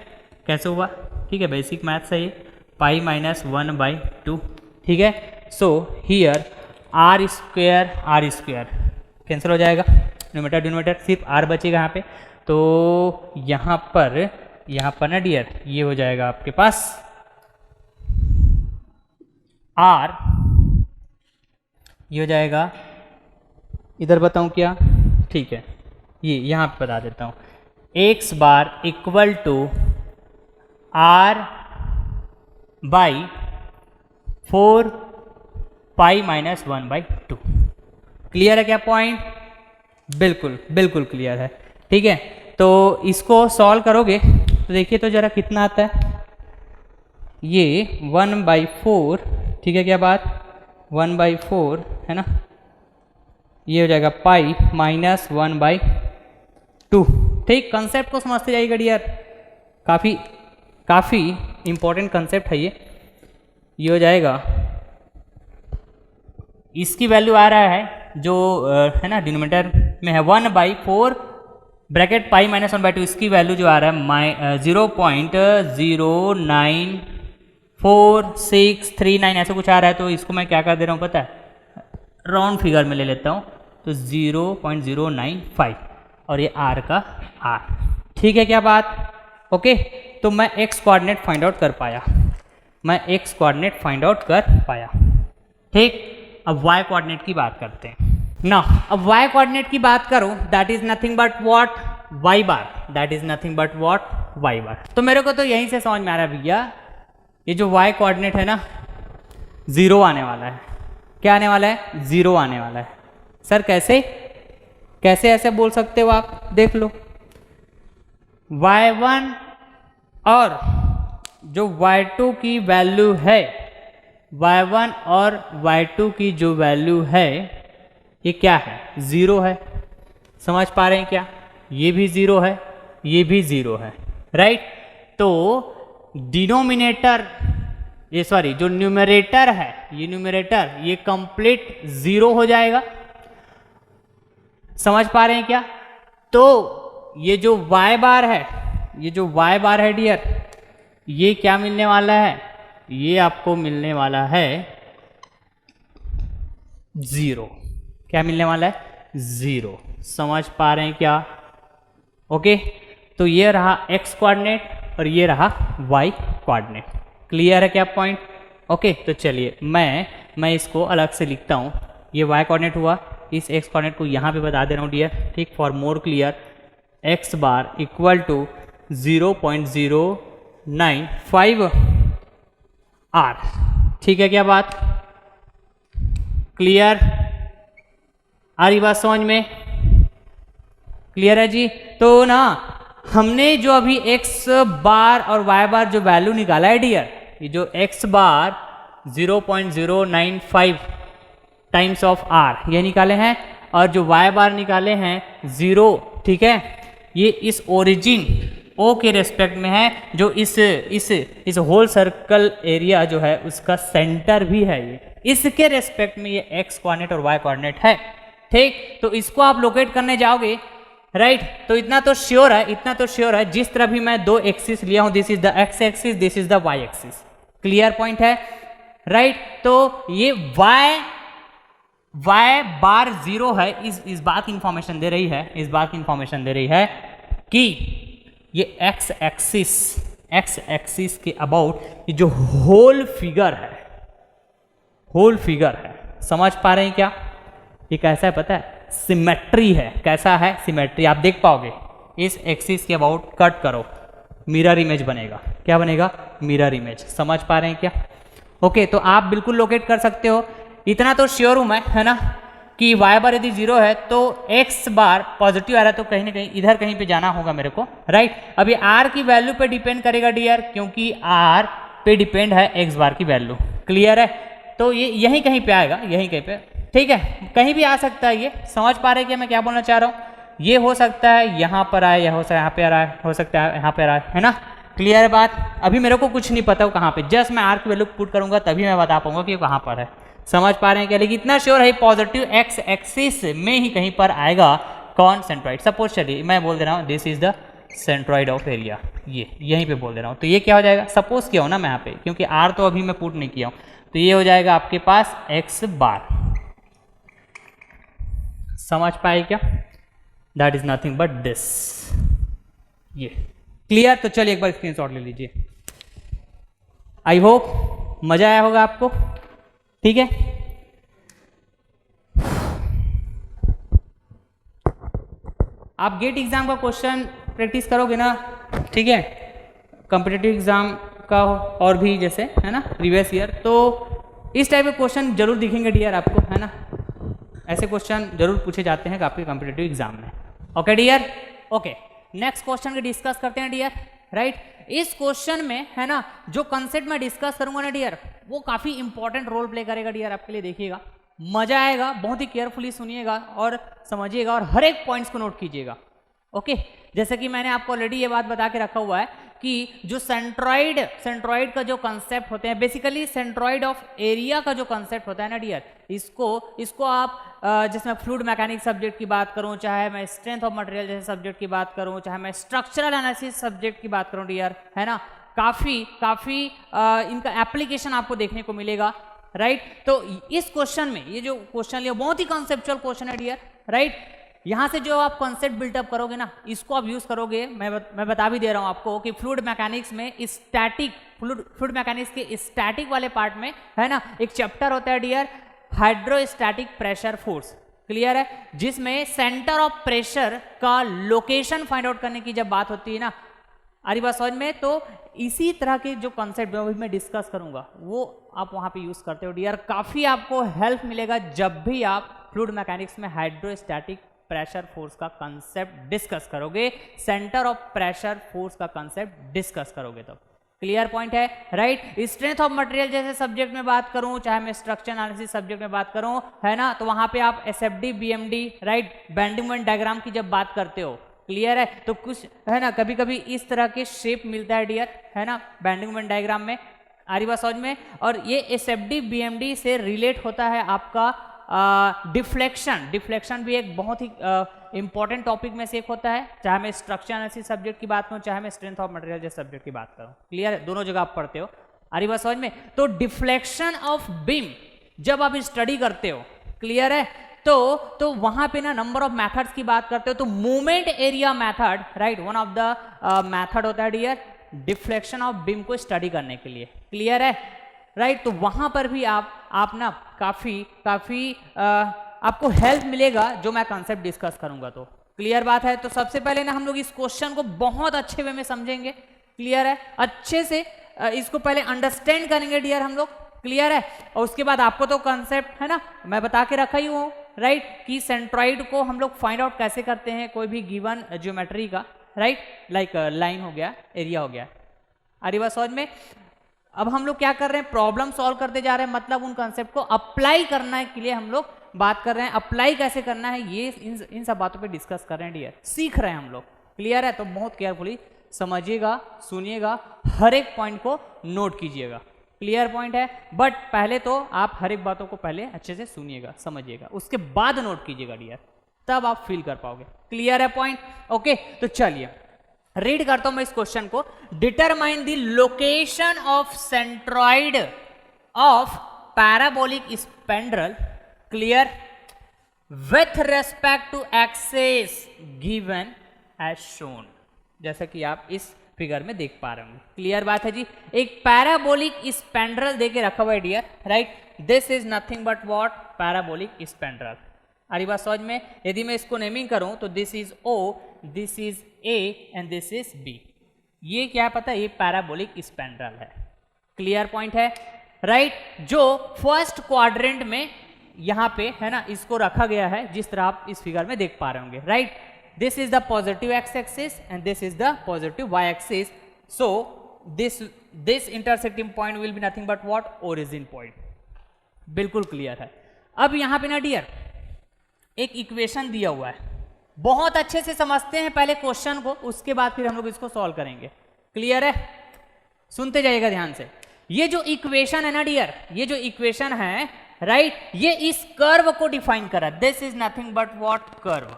कैसे हुआ, ठीक है, बेसिक मैथ्स है ये, पाई माइनस 1 बाई 2। ठीक है, so here R square cancel हो जाएगा, डिनोमिनेटर सिर्फ आर बचेगा यहाँ पे। तो यहाँ पर ना डियर ये हो जाएगा आपके पास आर, ये हो जाएगा, इधर बताऊँ क्या, ठीक है, ये यहाँ पर बता देता हूँ, X bar equal to R by 4 pi minus 1 by 2। Clear है क्या पॉइंट, बिल्कुल क्लियर है। ठीक है, तो इसको सॉल्व करोगे तो देखिए तो जरा कितना आता है, ये 1/4। ठीक है क्या बात, 1/4 है ना, ये हो जाएगा पाई माइनस 1/2। ठीक, कंसेप्ट को समझते जाइएगा डियर, काफ़ी इंपॉर्टेंट कंसेप्ट है ये हो जाएगा। इसकी वैल्यू आ रहा है जो है ना डिनोमिनेटर में है 1/4 ब्रैकेट पाई माइनस 1/2। इसकी वैल्यू जो आ रहा है 0.09469 ऐसा कुछ आ रहा है। तो इसको मैं क्या कर दे रहा हूँ पता है, राउंड फिगर में ले लेता हूँ, तो 0.095 और ये r का r। ठीक है क्या बात, ओके। तो मैं x कोऑर्डिनेट फाइंड आउट कर पाया, ठीक। अब y कोऑर्डिनेट की बात करते हैं ना। अब y कोऑर्डिनेट की बात करो, that is nothing but what, y बार, तो मेरे को तो यहीं से समझ में आ रहा है भैया, ये जो y कोऑर्डिनेट है ना 0 आने वाला है। क्या आने वाला है, 0 आने वाला है। सर कैसे ऐसे बोल सकते हो आप, देख लो, y1 और जो y2 की वैल्यू है, y1 और y2 की जो वैल्यू है ये क्या है, 0 है। समझ पा रहे हैं क्या? ये भी 0 है, ये भी 0 है, राइट। तो डिनोमिनेटर ये सॉरी जो न्यूमरेटर है, ये न्यूमरेटर ये कंप्लीट 0 हो जाएगा। समझ पा रहे हैं क्या? तो ये जो y बार है, ये जो y बार है डियर, ये क्या मिलने वाला है, ये आपको मिलने वाला है 0। क्या मिलने वाला है? 0। समझ पा रहे हैं क्या? ओके, तो ये रहा x कोऑर्डिनेट और ये रहा y कोऑर्डिनेट। क्लियर है क्या पॉइंट? ओके, तो चलिए मैं इसको अलग से लिखता हूँ। ये y कोऑर्डिनेट हुआ, इस x कोऑर्डिनेट को यहाँ पे बता दे रहा हूँ डियर, ठीक, for more clear. x bar equal to 0.095 r। ठीक है क्या बात? क्लियर? आ रही बात समझ में? क्लियर है जी? तो ना हमने जो अभी x बार और y बार जो वैल्यू निकाला है डियर, ये जो x bar 0.095 times of r ये निकाले हैं, और जो y बार निकाले हैं 0, ठीक है, ये इस ओरिजिन O के रेस्पेक्ट में है, जो इस होल सर्कल एरिया जो है उसका सेंटर भी है। ये इसके रेस्पेक्ट में ये x कोऑर्डिनेट और y कोऑर्डिनेट है, ठीक। तो इसको आप लोकेट करने जाओगे, राइट, तो इतना तो श्योर है, जिस तरह भी मैं दो एक्सिस लिया हूं, this is the x axis, this is the y axis. Clear point है, राइट। तो ये y बार 0 है, इस बात की इंफॉर्मेशन दे रही है, कि ये x एक्सिस के अबाउट ये जो होल फिगर है, समझ पा रहे हैं क्या? ये कैसा है पता है? सिमेट्री है। कैसा है? सिमेट्री। आप देख पाओगे, इस एक्सिस के अबाउट कट करो, मिरर इमेज बनेगा। क्या बनेगा? Mirror image. समझ पा रहे हैं क्या? ओके, तो आप बिल्कुल लोकेट कर सकते हो। इतना तो श्योर हूं मैं, है ना, कि y बार यदि 0 है तो x बार पॉजिटिव आ रहा है, तो कहीं ना कहीं इधर कहीं पे जाना होगा मेरे को, राइट। अभी r की वैल्यू पे डिपेंड करेगा डियर, क्योंकि r पे डिपेंड है x बार की वैल्यू। क्लियर है? तो ये यहीं कहीं पे आएगा, यहीं कहीं पे, ठीक है, कहीं भी आ सकता है ये। समझ पा रहे हैं कि मैं क्या बोलना चाह रहा हूँ? ये हो सकता है यहाँ पर आए, या हो सकता है यहाँ पे आ रहा है, हो सकता है यहाँ पे आ रहा है ना। क्लियर है बात? अभी मेरे को कुछ नहीं पता वो कहाँ पे, जस्ट मैं r की वैल्यू पुट करूंगा तभी मैं बता पाऊंगा कि वो कहाँ पर है। समझ पा रहे हैं क्या? लेकिन इतना श्योर है पॉजिटिव x एक्सिस में ही कहीं पर आएगा। कौन? सेंट्रॉइड। सपोज चलिए मैं बोल दे रहा हूँ this is the centroid of area, ये यहीं पे बोल दे रहा हूँ, तो ये क्या हो जाएगा? सपोज किया हो ना मैं यहाँ पे, क्योंकि r तो अभी मैं पुट नहीं किया हूँ, तो ये हो जाएगा आपके पास x बार। समझ पाए क्या? That is nothing but this, ये। क्लियर? तो चलिए एक बार स्क्रीनशॉट ले लीजिए। आई होप मजा आया होगा आपको, ठीक है। आप गेट एग्जाम का क्वेश्चन प्रैक्टिस करोगे ना, ठीक है, कॉम्पिटिटिव एग्जाम का और भी जैसे, है ना, प्रीवियस ईयर, तो इस टाइप के क्वेश्चन जरूर दिखेंगे डियर आपको, है ना। ऐसे क्वेश्चन जरूर पूछे जाते हैं आपके कॉम्पिटिटिव एग्जाम में। Okay dear? Okay, next question को डिस्कस करते हैं डियर, राइट। इस क्वेश्चन में, है ना, जो कंसेप्ट मैं डिस्कस करूंगा ना डियर, वो काफी इंपॉर्टेंट रोल प्ले करेगा डियर आपके लिए। देखिएगा, मजा आएगा, बहुत ही केयरफुली सुनिएगा और समझिएगा, और हर एक पॉइंट्स को नोट कीजिएगा। ओके, जैसे कि मैंने आपको ऑलरेडी ये बात बता के रखा हुआ है कि जो सेंट्रॉइड का जो कंसेप्ट होते हैं, बेसिकली सेंट्रॉइड ऑफ एरिया का जो कंसेप्ट होता है ना डियर, इसको आप जैसे मैं फ्लूइड मैकेनिक्स सब्जेक्ट की बात करूं, चाहे मैं स्ट्रेंथ ऑफ मटेरियल जैसे सब्जेक्ट की बात करूं, चाहे मैं स्ट्रक्चरल एनालिसिस सब्जेक्ट की बात करूं डियर, है ना, काफी इनका एप्लीकेशन आपको देखने को मिलेगा, राइट। तो इस क्वेश्चन में ये जो क्वेश्चन लिया बहुत ही कॉन्सेप्चुअल क्वेश्चन है डियर, राइट। यहां से जो आप कॉन्सेप्ट बिल्टअप करोगे ना, इसको आप यूज करोगे। मैं बता भी दे रहा हूं आपको कि फ्लूइड मैकेनिक्स में फ्लूइड मैकेनिक्स के स्टैटिक वाले पार्ट में, है ना, एक चैप्टर होता है dear, hydrostatic pressure force. Clear है? जिसमें सेंटर ऑफ प्रेशर का लोकेशन फाइंड आउट करने की जब बात होती है ना, आरी बात समझ में, तो इसी तरह के जो कॉन्सेप्ट मैं डिस्कस करूंगा वो आप वहां पे यूज करते हो डियर। काफी आपको हेल्प मिलेगा जब भी आप फ्लूइड मैकेनिक्स में हाइड्रोस्टैटिक प्रेशर फोर्स का कंसेप्ट डिस्कस करोगे, सेंटर ऑफ प्रेशर फोर्स का कंसेप्ट डिस्कस करोगे तो क्लियर पॉइंट है, राइट। स्ट्रेंथ ऑफ मटेरियल जैसे सब्जेक्ट में बात करूं, चाहे मैं स्ट्रक्चर एनालिसिस सब्जेक्ट में बात करूं, है ना, तो वहां पे आप SFD, BMD, right, bending moment diagram की जब बात करते हो, क्लियर है, तो कुछ है ना कभी कभी इस तरह के शेप मिलता है डियर, है ना, बेंडिंग मोमेंट डायग्राम में, आ रही बात समझ में। और ये एसएफडी बीएमडी से रिलेट होता है आपका डिफ्लेक्शन। डिफ्लेक्शन भी एक बहुत ही इंपॉर्टेंट टॉपिक में से एक होता है, चाहे मैं स्ट्रक्चर एनालिसिस सब्जेक्ट की बात करूं, चाहे मैं स्ट्रेंथ ऑफ मटेरियल जैसे सब्जेक्ट की बात करूं, क्लियर है, दोनों जगह आप पढ़ते हो, आ रही बात समझ में। तो डिफ्लेक्शन ऑफ बीम जब आप स्टडी करते हो, क्लियर है, तो वहां पे ना नंबर ऑफ मेथड्स की बात करते हो, तो movement area method, right, one of the method होता है डियर डिफ्लेक्शन ऑफ बीम को स्टडी करने के लिए, क्लियर है, राइट। तो वहां पर भी आप ना काफी आपको हेल्प मिलेगा जो मैं कंसेप्ट डिस्कस करूंगा, तो क्लियर बात है। तो सबसे पहले ना हम लोग इस क्वेश्चन को बहुत अच्छे वे में समझेंगे, क्लियर है, अच्छे से इसको पहले अंडरस्टैंड करेंगे डियर हम लोग, क्लियर है। और उसके बाद आपको तो कंसेप्ट है ना मैं बता के रखा ही हूं, राइट, कि सेंट्रॉइड को हम लोग फाइंड आउट कैसे करते हैं कोई भी गिवन ज्योमेट्री का, राइट, लाइक लाइन हो गया, एरिया हो गया, आरिवा समझ में। अब हम लोग क्या कर रहे हैं, प्रॉब्लम सॉल्व करते जा रहे हैं, मतलब उन कंसेप्ट को अप्लाई करने के लिए हम लोग बात कर रहे हैं, अप्लाई कैसे करना है ये इन सब बातों पे डिस्कस कर रहे हैं डियर, सीख रहे हैं हम लोग, क्लियर है। तो बहुत केयरफुली समझिएगा, सुनिएगा, हर एक पॉइंट को नोट कीजिएगा, क्लियर पॉइंट है। बट पहले तो आप हर एक बातों को पहले अच्छे से सुनिएगा, समझिएगा, उसके बाद नोट कीजिएगा डियर, तब आप फील कर पाओगे, क्लियर है पॉइंट, ओके। तो चलिए रीड करता हूं मैं इस क्वेश्चन को। Determine the location of centroid of parabolic spandrel, clear, with respect to axis given as shown, जैसा कि आप इस फिगर में देख पा रहे होंगे, क्लियर बात है जी। एक पैराबोलिक स्पेंड्रल देके रखा हुआ है dear, right, this is nothing but what, parabolic spandrel, अरे बात समझ में। यदि मैं इसको नेमिंग करूं तो this is O, this is A and this is B, ये क्या पता है, ये पैराबोलिक स्पेंड्रल है, क्लियर पॉइंट है, राइट। जो फर्स्ट क्वाड्रेंट में यहां पे है ना इसको रखा गया है, जिस तरह आप इस फिगर में देख पा रहे होंगे, right, this is the positive x-axis and this is the positive y-axis, so this intersecting point will be nothing but what, origin point, बिल्कुल क्लियर है। अब यहां पे ना डियर एक इक्वेशन दिया हुआ है, बहुत अच्छे से समझते हैं पहले क्वेश्चन को, उसके बाद फिर हम लोग इसको सॉल्व करेंगे, क्लियर है, सुनते जाइएगा ध्यान से। ये जो इक्वेशन है ना डियर, ये जो इक्वेशन है, राइट, ये इस कर्व को डिफाइन करा, this is nothing but what, curve,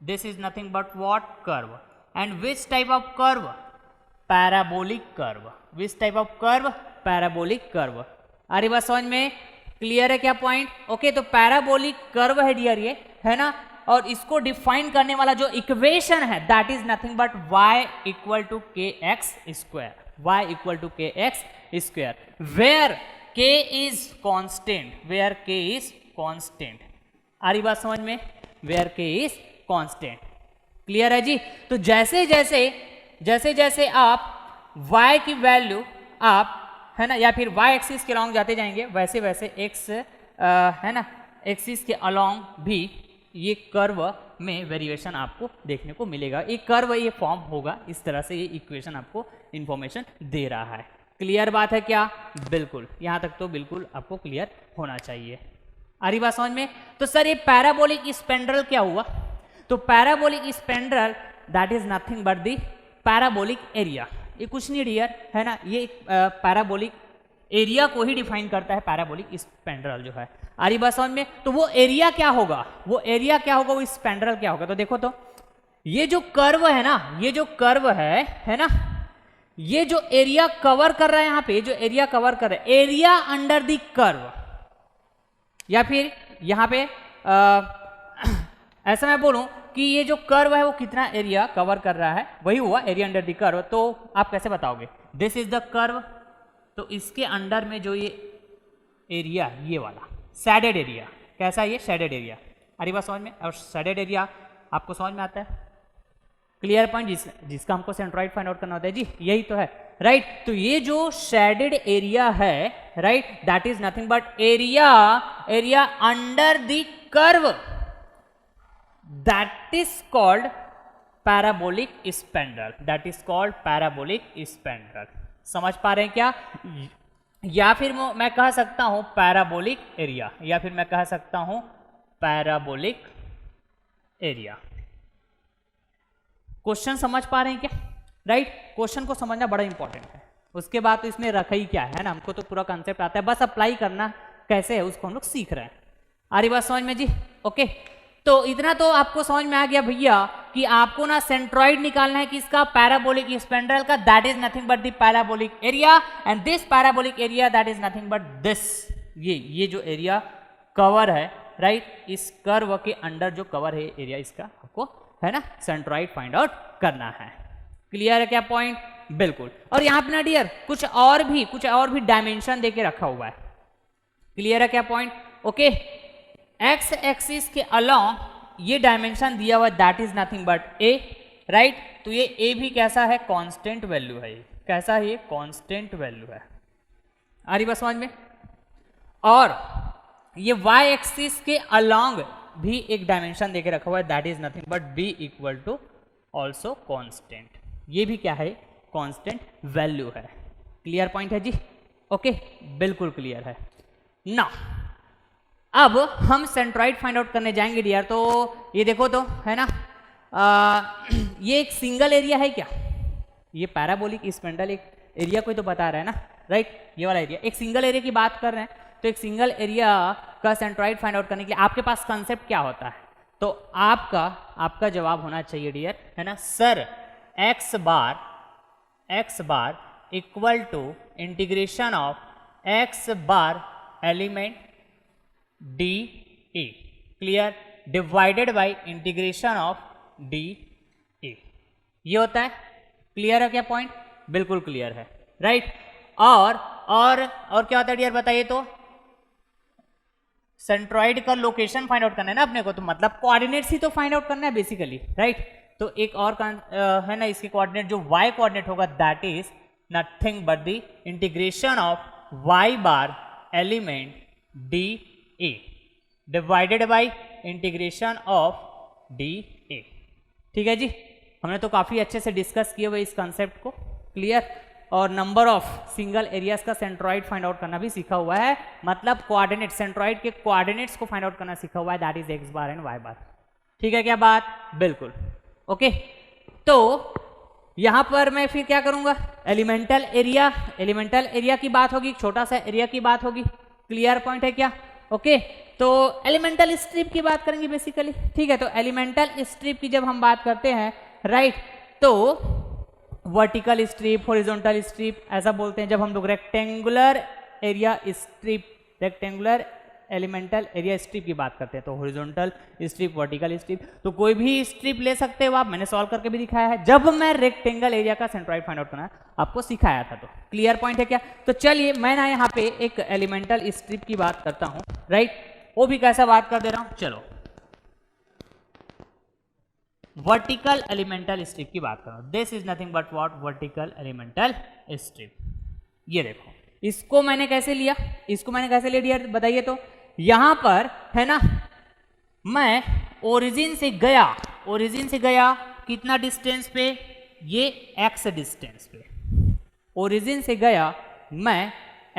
this is nothing but what, curve, and which type of curve, parabolic curve, which type of curve, parabolic curve, अरे बस समझ में, क्लियर है क्या पॉइंट, ओके। तो पैराबोलिक कर्व है dear ये, है ना, और इसको डिफाइन करने वाला जो इक्वेशन है that is nothing but y equal to k x square, y equal to k x square, where k is constant, where k is constant, आ रही बात समझ में, where k is constant, clear है जी। तो जैसे जैसे आप y की वैल्यू आप है ना या फिर y एक्सिस के अलॉन्ग जाते जाएंगे, वैसे वैसे x है ना एक्सिस के अलॉन्ग भी ये कर्व में वेरिएशन आपको देखने को मिलेगा, एक कर्व ये फॉर्म होगा, इस तरह से ये इक्वेशन आपको इंफॉर्मेशन दे रहा है, क्लियर बात है क्या, बिल्कुल, यहां तक तो बिल्कुल आपको क्लियर होना चाहिए, आ रही बात समझ में। तो सर ये पैराबोलिक स्पेंड्रल क्या हुआ, तो parabolic spandrel that is nothing but the parabolic area, ये कुछ नहीं डियर, है ना, ये पैराबोलिक एरिया को ही डिफाइन करता है पैराबोलिक स्पेंड्रल जो है, आ रही बात समझ में। तो वो एरिया क्या होगा, वो एरिया क्या होगा, वो स्पेंड्रल क्या होगा, तो देखो तो ये जो कर्व है ना, ये जो कर्व है ना, ये जो एरिया कवर कर रहा है यहाँ पे, जो एरिया कवर कर रहा है, एरिया अंडर द कर्व, या फिर यहाँ पे ऐसा मैं बोलूं कि ये जो कर्व है वो कितना एरिया कवर कर रहा है, वही हुआ एरिया अंडर द कर्व। तो आप कैसे बताओगे, दिस इज द कर्व, तो इसके अंडर में जो ये एरिया, ये वाला शेडेड एरिया, कैसा ये शेडेड एरिया, अरे बात समझ में, और शेडेड एरिया आपको समझ में आता है, क्लियर पॉइंट, जिसका हमको सेंट्रॉइड फाइंड आउट करना होता है जी, यही तो है, राइट। तो ये जो शेडेड एरिया है, right, that is nothing but area under the curve, that is called parabolic spandrel, that is called parabolic spandrel. समझ पा रहे हैं क्या? या फिर मैं कह सकता हूं पैराबोलिक एरिया, या फिर मैं कह सकता हूं पैराबोलिक एरिया। क्वेश्चन समझ पा रहे हैं क्या? राइट, क्वेश्चन को समझना बड़ा इंपॉर्टेंट है। उसके बाद तो इसमें रखा ही क्या है ना, हमको तो पूरा कंसेप्ट आता है, बस अप्लाई करना कैसे है उसको हम लोग सीख रहे हैं। आ रही बात समझ में जी? ओके, तो इतना तो आपको समझ में आ गया भैया कि आपको ना सेंट्रॉइड निकालना है किसका, पैराबोलिक स्पेंड्रल का, that is nothing but the parabolic area, and this parabolic area that is nothing but this, ये जो एरिया कवर है, राइट, इस कर्व के अंडर जो कवर है एरिया, इसका आपको है ना सेंट्रॉइड फाइंड आउट करना है। क्लियर है क्या पॉइंट? बिल्कुल। और यहाँ पे ना डियर कुछ और भी डायमेंशन देके रखा हुआ है। क्लियर है क्या पॉइंट? ओके, एक्स एक्सिस के अलोंग ये डायमेंशन दिया हुआ, that is nothing but A, right. तो ये ए भी कैसा है, कांस्टेंट वैल्यू है। ये कैसा है, ये कांस्टेंट वैल्यू है। आ रही बात समझ में? और ये वाई एक्सिस के अलोंग भी एक डायमेंशन देके रखा हुआ है, that is nothing but B equal to also constant. ये भी क्या है, कांस्टेंट वैल्यू है। क्लियर पॉइंट है जी? ओके, बिल्कुल क्लियर है ना। अब हम सेंट्रॉइड फाइंड आउट करने जाएंगे डियर। तो ये देखो तो है ना, ये एक सिंगल एरिया है क्या? ये पैराबोलिक स्पेंड्रल एक एरिया कोई तो बता रहा है ना, राइट, ये वाला एरिया, एक सिंगल एरिया की बात कर रहे हैं। तो एक सिंगल एरिया का सेंट्रॉइड फाइंड आउट करने के लिए आपके पास कंसेप्ट क्या होता है? तो आपका जवाब होना चाहिए डियर, है ना, sir X bar equal to integration of X bar element D A, clear, divided by integration of D A, ये होता है। क्लियर है क्या पॉइंट? बिल्कुल क्लियर है, राइट। और क्या होता है डियर बताइए? तो सेंट्रॉइड का लोकेशन फाइंड आउट करना है ना अपने को, तो मतलब कोऑर्डिनेट्स ही तो फाइंड आउट करना है बेसिकली, राइट। तो एक और है ना, इसके कोऑर्डिनेट जो y कोऑर्डिनेट होगा, that is nothing but the integration of y bar element D A divided by integration of D ए। ठीक है जी, हमने तो काफी अच्छे से डिस्कस किए हुए इस कंसेप्ट को। क्लियर। और नंबर ऑफ सिंगल एरियाज का सेंट्रॉइड फाइंड आउट करना भी सीखा हुआ है, मतलब कोऑर्डिनेट, सेंट्रॉइड के कोऑर्डिनेट्स को फाइंड आउट करना सीखा हुआ है, that is x bar and y bar. ठीक है क्या बात? बिल्कुल। ओके, तो यहां पर मैं फिर क्या करूंगा, एलिमेंटल एरिया की बात होगी, छोटा सा एरिया की बात होगी। क्लियर पॉइंट है क्या? ओके, तो एलिमेंटल स्ट्रिप की बात करेंगे बेसिकली। ठीक है, तो एलिमेंटल स्ट्रिप की जब हम बात करते हैं, राइट, तो वर्टिकल स्ट्रिप, हॉरिजॉन्टल स्ट्रिप ऐसा बोलते हैं जब हम लोग rectangular area strip, rectangular elemental area strip की बात करते हैं। तो हॉरिजॉन्टल स्ट्रिप, वर्टिकल स्ट्रिप, तो कोई भी स्ट्रिप ले सकते हो आप, मैंने सॉल्व करके भी दिखाया है जब मैं रेक्टेंगल एरिया का सेंट्रॉइड फाइंड आउट करना आपको सिखाया था। तो क्लियर पॉइंट है क्या? तो चलिए मैं ना यहाँ पे एक एलिमेंटल स्ट्रिप की बात करता हूँ, राइट, वो भी कैसा बात कर दे रहा हूँ। चलो वर्टिकल एलिमेंटल स्ट्रिप की बात करो, this is nothing but what, vertical elemental strip. ये देखो, इसको मैंने कैसे लिया, डियर बताइए? तो यहां पर है ना, मैं ओरिजिन से गया कितना डिस्टेंस पे, ये x डिस्टेंस पे, ओरिजिन से गया मैं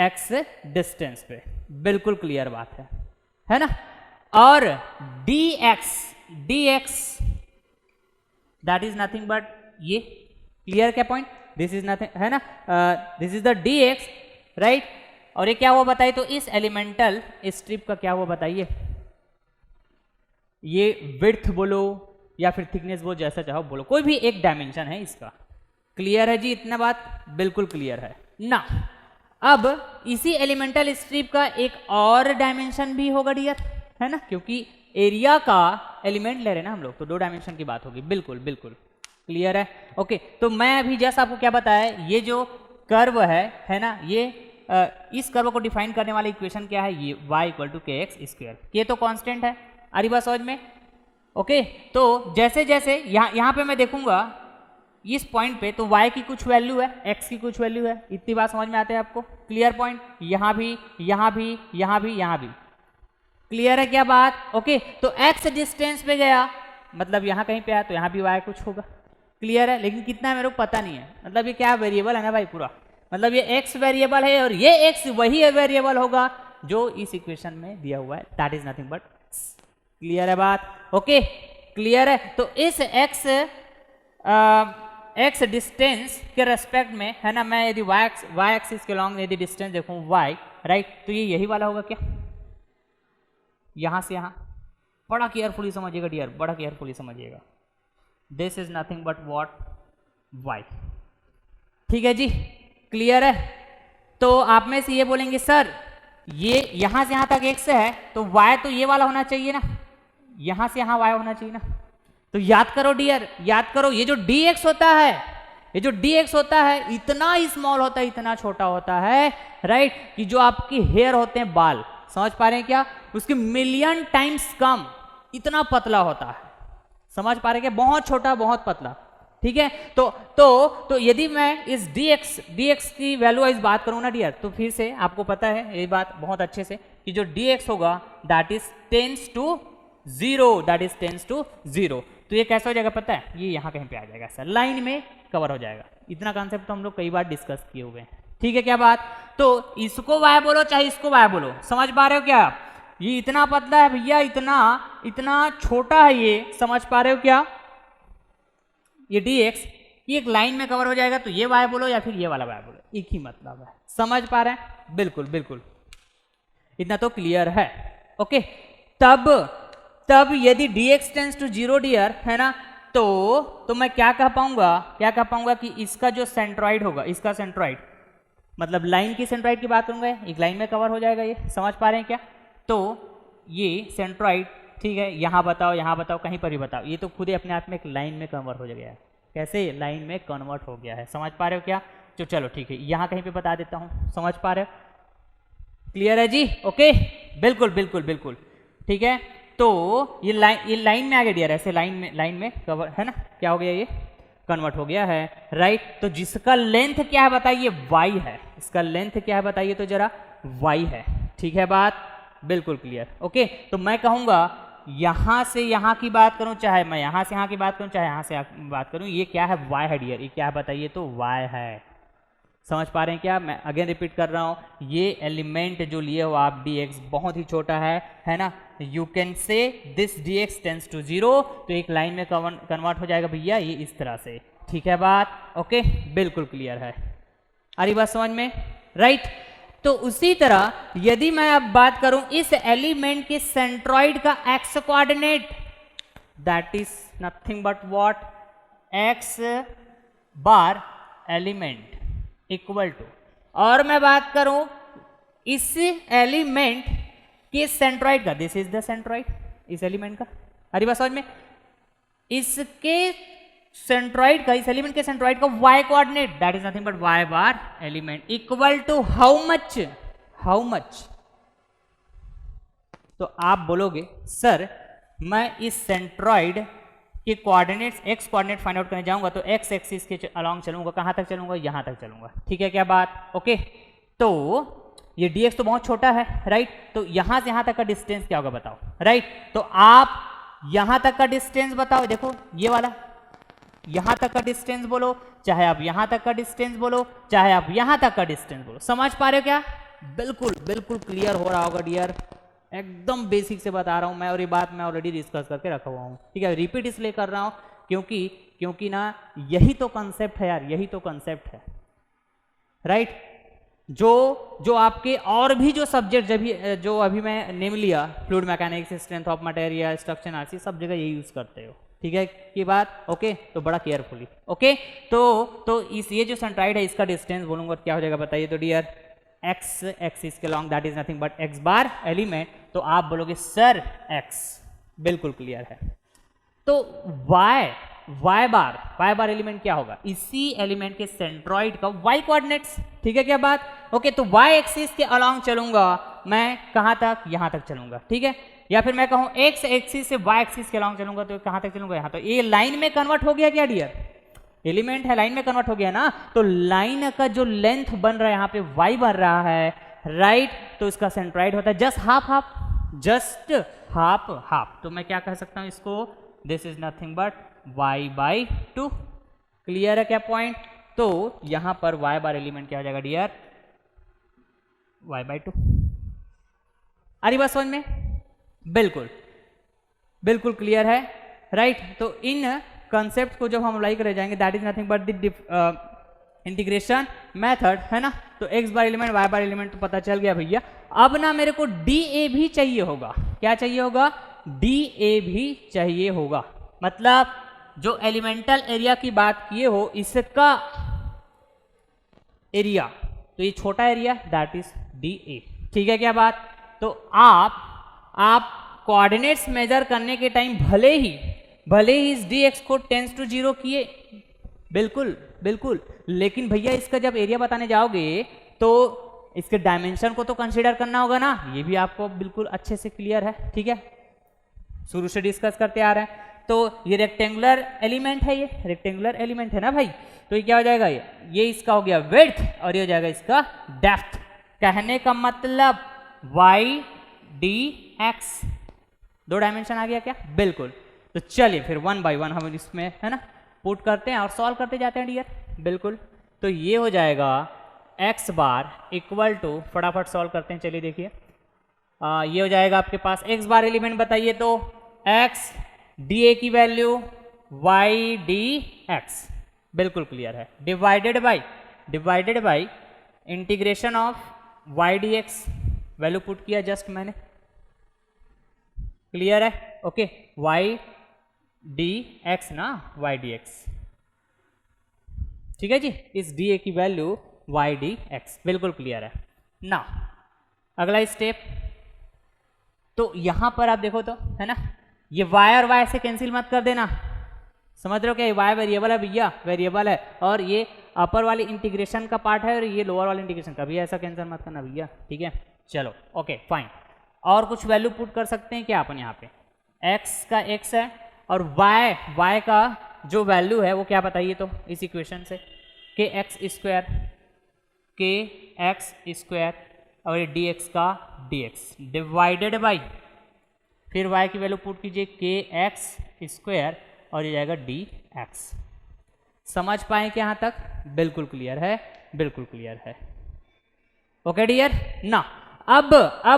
x डिस्टेंस पे। बिल्कुल क्लियर बात है ना। और dx that is nothing but ये, क्लियर क्या पॉइंट? दिस इज नथिंग, है ना, this is the dx, right. और ये क्या हुआ बताइए? तो इस एलिमेंटल स्ट्रिप का क्या हुआ बताइए? ये विड्थ बोलो या फिर थिकनेस बोलो, जैसा चाहो बोलो, कोई भी एक डायमेंशन है इसका। क्लियर है जी? इतना बात बिल्कुल क्लियर है ना। अब इसी एलिमेंटल स्ट्रिप का एक और डायमेंशन भी होगा डियर, है ना, क्योंकि एरिया का एलिमेंट ले रहे हैं ना हम लोग, तो दो डायमेंशन की बात होगी। बिल्कुल क्लियर है। ओके, तो मैं अभी जस्ट आपको क्या बताया, ये जो कर्व है ना, ये इस कर्व को डिफाइन करने वाला इक्वेशन क्या है, ये y equal to k x square, ये तो कांस्टेंट है। अरे बात समझ में? ओके, तो जैसे जैसे यहाँ पे मैं देखूंगा इस पॉइंट पे, तो y की कुछ वैल्यू है, x की कुछ वैल्यू है, इतनी बात समझ में आते हैं आपको? Clear point? यहाँ भी। क्लियर है क्या बात? ओके, तो x डिस्टेंस पे गया मतलब यहाँ कहीं पे आया तो यहाँ भी y कुछ होगा, क्लियर है। लेकिन कितना है मेरे को पता नहीं है, मतलब ये क्या वेरिएबल है ना भाई पूरा, मतलब ये x वेरिएबल है और ये x वही वेरिएबल होगा जो इस इक्वेशन में दिया हुआ है, that is nothing but clear है बात, ओके क्लियर है। तो इस x डिस्टेंस के रेस्पेक्ट में है ना, मैं यदि y एक्सिस के लॉन्ग यदि डिस्टेंस देखूं y, राइट, तो ये यही वाला होगा क्या, यहां से यहां, बड़ा केयरफुली समझिएगा डियर, बड़ा केयरफुली समझिएगा, this is nothing but what y, ठीक है जी, क्लियर है। तो आप में से ये बोलेंगे सर ये यहां से यहां तक x है तो y तो ये वाला होना चाहिए ना, यहां से यहां y होना चाहिए ना। तो याद करो डियर, याद करो, ये जो dx होता है, ये जो dx होता है इतना स्मॉल होता है, इतना छोटा होता है, राइट, कि जो आपकी हेयर होते हैं बाल, समझ पा रहे हैं क्या, उसके मिलियन टाइम्स कम, इतना पतला होता है, समझ पा रहे हैं क्या, बहुत छोटा बहुत पतला, ठीक है। तो यदि मैं इस dx की वैल्यू वाइज बात करूं ना डियर, तो फिर से आपको पता है ये बात बहुत अच्छे से कि जो dx होगा that is tends to 0, that is tends to 0। तो ये कैसे हो जाएगा पता है, ये यहाँ कहीं पे आ जाएगा, सर लाइन में कवर हो जाएगा। इतना कॉन्सेप्ट तो हम लोग कई बार डिस्कस किए हुए हैं, ठीक है क्या बात। तो इसको y बोलो चाहे इसको y बोलो, समझ पा रहे हो क्या, ये इतना पतला है भैया, इतना छोटा है ये, समझ पा रहे हो क्या, ये dx ये एक लाइन में कवर हो जाएगा, तो ये y बोलो या फिर ये वाला y बोलो, एक ही मतलब है, समझ पा रहे हैं, बिल्कुल बिल्कुल, इतना तो क्लियर है, ओके। तब यदि dx टेंस टू 0 डियर है ना, तो मैं क्या कह पाऊंगा कि इसका जो सेंट्रॉइड होगा, इसका सेंट्रॉइड मतलब लाइन की सेंट्रॉइड की बात करूंगा, एक लाइन में कवर हो जाएगा ये, समझ पा रहे हैं क्या। तो ये सेंट्रॉइड, ठीक है, यहाँ बताओ कहीं पर भी बताओ, ये तो खुद ही अपने आप में एक लाइन में कन्वर्ट हो गया है, कैसे लाइन में कन्वर्ट हो गया है, समझ पा रहे हो क्या। तो चलो ठीक है, यहाँ कहीं पे बता देता हूँ, समझ पा रहे हो, क्लियर है जी, ओके, बिल्कुल बिल्कुल बिल्कुल, ठीक है। तो ये लाइन में आ गया डियर, ऐसे लाइन में कवर है ना, क्या हो गया, ये कन्वर्ट हो गया है, राइट। तो जिसका लेंथ क्या है बताइए, y है, इसका लेंथ क्या है बताइए तो जरा, y है, ठीक है बात, बिल्कुल क्लियर, ओके। तो मैं कहूंगा यहां से यहां की बात करूं, चाहे मैं यहां से यहां की बात करूं, चाहे यहां से बात करूं, ये क्या है, y है डियर, ये क्या है बताइए तो y है, समझ पा रहे हैं क्या। मैं अगेन रिपीट कर रहा हूं, ये एलिमेंट जो लिए हो आप dx बहुत ही छोटा है ना, you can say this dx tends to 0, तो एक लाइन में कन्वर्ट हो जाएगा भैया ये इस तरह से, ठीक है बात, ओके, बिल्कुल क्लियर है, आ रही बात समझ में, राइट। तो उसी तरह यदि मैं अब बात करूं इस एलिमेंट के सेंट्रॉइड का x coordinate, that is nothing but what, x bar element equal to, और मैं बात करूं इस एलिमेंट के सेंट्रॉइड का, दिस इज द सेंट्रॉइड इस एलिमेंट का, अरे बात समझ में, इसके सेंट्रॉइड का, इस एलिमेंट के सेंट्रॉइड का y coordinate, that is nothing but y bar element equal to how much. तो आप बोलोगे सर मैं इस सेंट्रॉइड के coordinates x coordinate find out करने जाऊंगा तो x एक्सिस के अलोंग चलूंगा, कहां तक चलूंगा, यहां तक चलूंगा, ठीक है क्या बात, ओके। तो ये dx तो बहुत छोटा है, राइट, तो यहां से यहां तक का डिस्टेंस क्या होगा बताओ, राइट। तो आप यहां तक का डिस्टेंस बताओ, देखो ये वाला, यहां तक का डिस्टेंस बोलो, चाहे आप यहां तक का डिस्टेंस बोलो, चाहे आप यहां तक का डिस्टेंस बोलो, समझ पा रहे हो क्या, बिल्कुल बिल्कुल क्लियर हो रहा होगा डियर, एकदम बेसिक से बता रहा हूं मैं, और ये बात मैं ऑलरेडी डिस्कस करके रखा हुआ हूं, ठीक है। रिपीट इसलिए कर रहा हूं क्योंकि ना यही तो कंसेप्ट है यार, यही तो कंसेप्ट है, राइट। जो आपके और भी जो सब्जेक्ट जो अभी मैं नेम लिया, fluid mechanics, strength of material, structure analysis, सब जगह यही यूज करते हो, ठीक है की बात, ओके। तो बड़ा केयरफुली, ओके। तो इस ये जो सेंट्रॉइड है इसका डिस्टेंस बोलूंगा क्या हो जाएगा बताइए तो डियर, x एक्सिस के long, that is nothing but x bar element, तो आप बोलोगे सर x, बिल्कुल क्लियर है। तो y बार एलिमेंट क्या होगा, इसी एलिमेंट के सेंट्रॉइड का y कोऑर्डिनेट्स, ठीक है क्या बात, ओके। तो y एक्सिस के अलोंग चलूंगा मैं, कहां तक, यहां तक चलूंगा, ठीक है। या फिर मैं कहूं x एक्सिस से y एक्सिस के अलोंग चलूंगा तो कहां तक चलूंगा, यहां। तो ये लाइन में कन्वर्ट हो गया क्या डियर, एलिमेंट है लाइन में कन्वर्ट हो गया ना, तो लाइन का जो लेंथ बन रहा है यहाँ पे y बन रहा है, राइट। तो इसका सेंट्रॉइड होता है जस्ट हाफ, तो मैं क्या कह सकता हूँ इसको, this is nothing but y/2। Clear है क्या पॉइंट? तो यहां पर y बार एलिमेंट क्या हो जाएगा डियर? y/2। आ रही बात समझ में? बिल्कुल बिल्कुल क्लियर है, राइट। तो इन कंसेप्ट को जब हम अप्लाई करे जाएंगे, that is nothing but the integration method, है ना। तो x bar element y bar element तो पता चल गया भैया। अब ना मेरे को dA भी चाहिए होगा। क्या चाहिए होगा? dA भी चाहिए होगा। मतलब जो एलिमेंटल एरिया की बात किए हो, इसका एरिया, तो ये छोटा एरिया दैट इज dA। ठीक है क्या बात? तो आप कोऑर्डिनेट्स मेजर करने के टाइम भले ही इस dx को टेंस टू 0 किए, बिल्कुल बिल्कुल, लेकिन भैया इसका जब एरिया बताने जाओगे तो इसके डायमेंशन को तो कंसीडर करना होगा ना। ये भी आपको बिल्कुल अच्छे से क्लियर है, ठीक है, शुरू से डिस्कस करते आ रहे हैं। तो ये रेक्टेंगुलर एलिमेंट है, ये रेक्टेंगुलर एलिमेंट है ना भाई। तो ये क्या हो जाएगा? ये इसका हो गया विड्थ और ये हो जाएगा इसका डेप्थ। कहने का मतलब y dx, 2 डायमेंशन आ गया क्या? बिल्कुल। तो चलिए फिर 1 by 1 हम इसमें, है ना, पुट करते हैं और सॉल्व करते जाते हैं डियर। बिल्कुल। तो ये हो जाएगा x बार इक्वल टू, फटाफट सॉल्व करते हैं, चलिए देखिए। ये हो जाएगा आपके पास x बार एलिमेंट बताइए तो x dA की वैल्यू y dx, बिल्कुल क्लियर है, divided by integration of y dx, value put किया जस्ट मैंने, क्लियर है, ओके, y dx ना, y dx, ठीक है जी, इस dA की वैल्यू y dx, बिल्कुल क्लियर है ना। अगला स्टेप, तो यहां पर आप देखो तो, है ना, ये y और y से कैंसिल मत कर देना, समझ रहे हो क्या? ये y वेरिएबल है भैया, वेरिएबल है, और ये अपर वाली इंटीग्रेशन का पार्ट है और ये लोअर वाली इंटीग्रेशन का भी, ऐसा कैंसिल मत करना भैया, ठीक है। चलो ओके फाइन। और कुछ वैल्यू पुट कर सकते हैं क्या अपन यहाँ पे? x का x है और y का जो वैल्यू है वो क्या बताइए तो इस इक्वेशन से, kx स्क्वायर और ये dx का dx डिवाइडेड बाई, फिर y की वैल्यू पुट कीजिए kx स्क्वायर और ये जाएगा dx। समझ पाए क्या यहाँ तक? बिल्कुल क्लियर है, बिल्कुल क्लियर है, ओके डियर ना। अब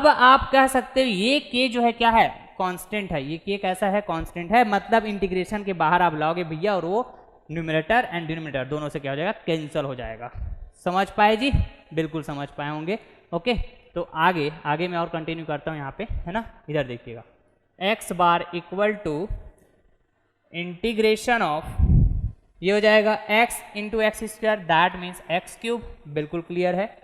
आप कह सकते हो ये k जो है क्या है? कांस्टेंट है। ये k कैसा है? कांस्टेंट है, मतलब इंटीग्रेशन के बाहर आप लाओगे भैया और वो न्यूमरेटर एंड डिनोमिनेटर दोनों से क्या हो जाएगा? कैंसिल हो जाएगा। समझ पाए जी? बिल्कुल समझ पाए होंगे, ओके। तो आगे मैं और कंटिन्यू करता हूँ यहाँ पे, है ना, इधर देखिएगा। x bar equal to integration of, ये हो जाएगा x into X square, that means X cube, बिल्कुल क्लियर है,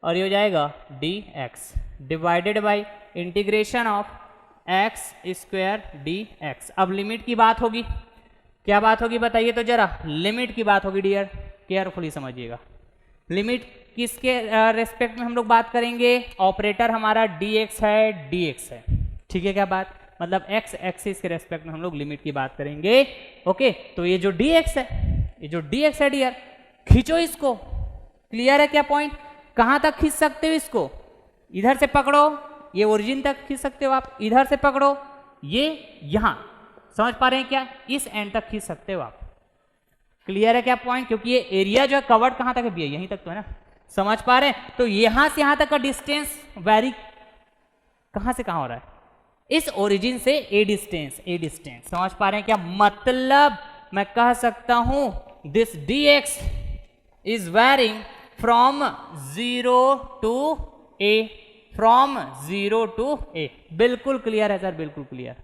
और ये हो जाएगा dx divided by integration of x square dx। अब लिमिट की बात होगी, क्या बात होगी बताइए तो जरा? लिमिट की बात होगी डियर, केयरफुली समझिएगा। लिमिट किसके रेस्पेक्ट में हम लोग बात करेंगे? ऑपरेटर हमारा dx है, ठीक है क्या बात? मतलब x एक्सिस के रेस्पेक्ट में हम लोग लिमिट की बात करेंगे, ओके। तो ये जो dx है डियर, खींचो इसको, क्लियर है क्या पॉइंट? कहां तक खींच सकते हो इसको? इधर से पकड़ो, ये ओरिजिन तक खींच सकते हो आप, इधर से पकड़ो, ये यहां, समझ पा रहे हैं क्या? इस एंड तक खींच सकते हो आप, क्लियर है क्या पॉइंट? क्योंकि ये एरिया जो है कवर्ड कहां तक है भैया? यहीं तक तो है ना, समझ पा रहे हैं? तो यहां से यहां तक का डिस्टेंस वेरी कहां से कहां हो रहा है? इस ओरिजिन से ए डिस्टेंस, समझ पा रहे हैं क्या? मतलब मैं कह सकता हूं this dx is varying from 0 to a, from 0 to a, बिल्कुल क्लियर है सर, बिल्कुल क्लियर,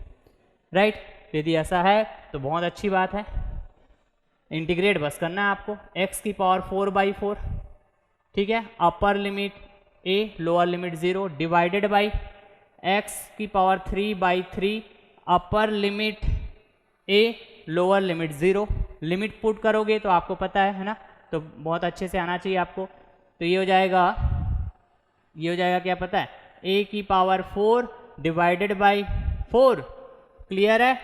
राइट। यदि ऐसा है तो बहुत अच्छी बात है। इंटीग्रेट बस करना है आपको, x की पावर 4/4, ठीक है, upper limit a, lower limit 0, divided by x की power 3/3, upper limit a, lower limit 0। Limit put करोगे तो आपको पता है ना, तो बहुत अच्छे से आना चाहिए आपको। तो ये हो जाएगा क्या पता है? a की पावर 4 डिवाइडेड बाई 4, क्लियर है,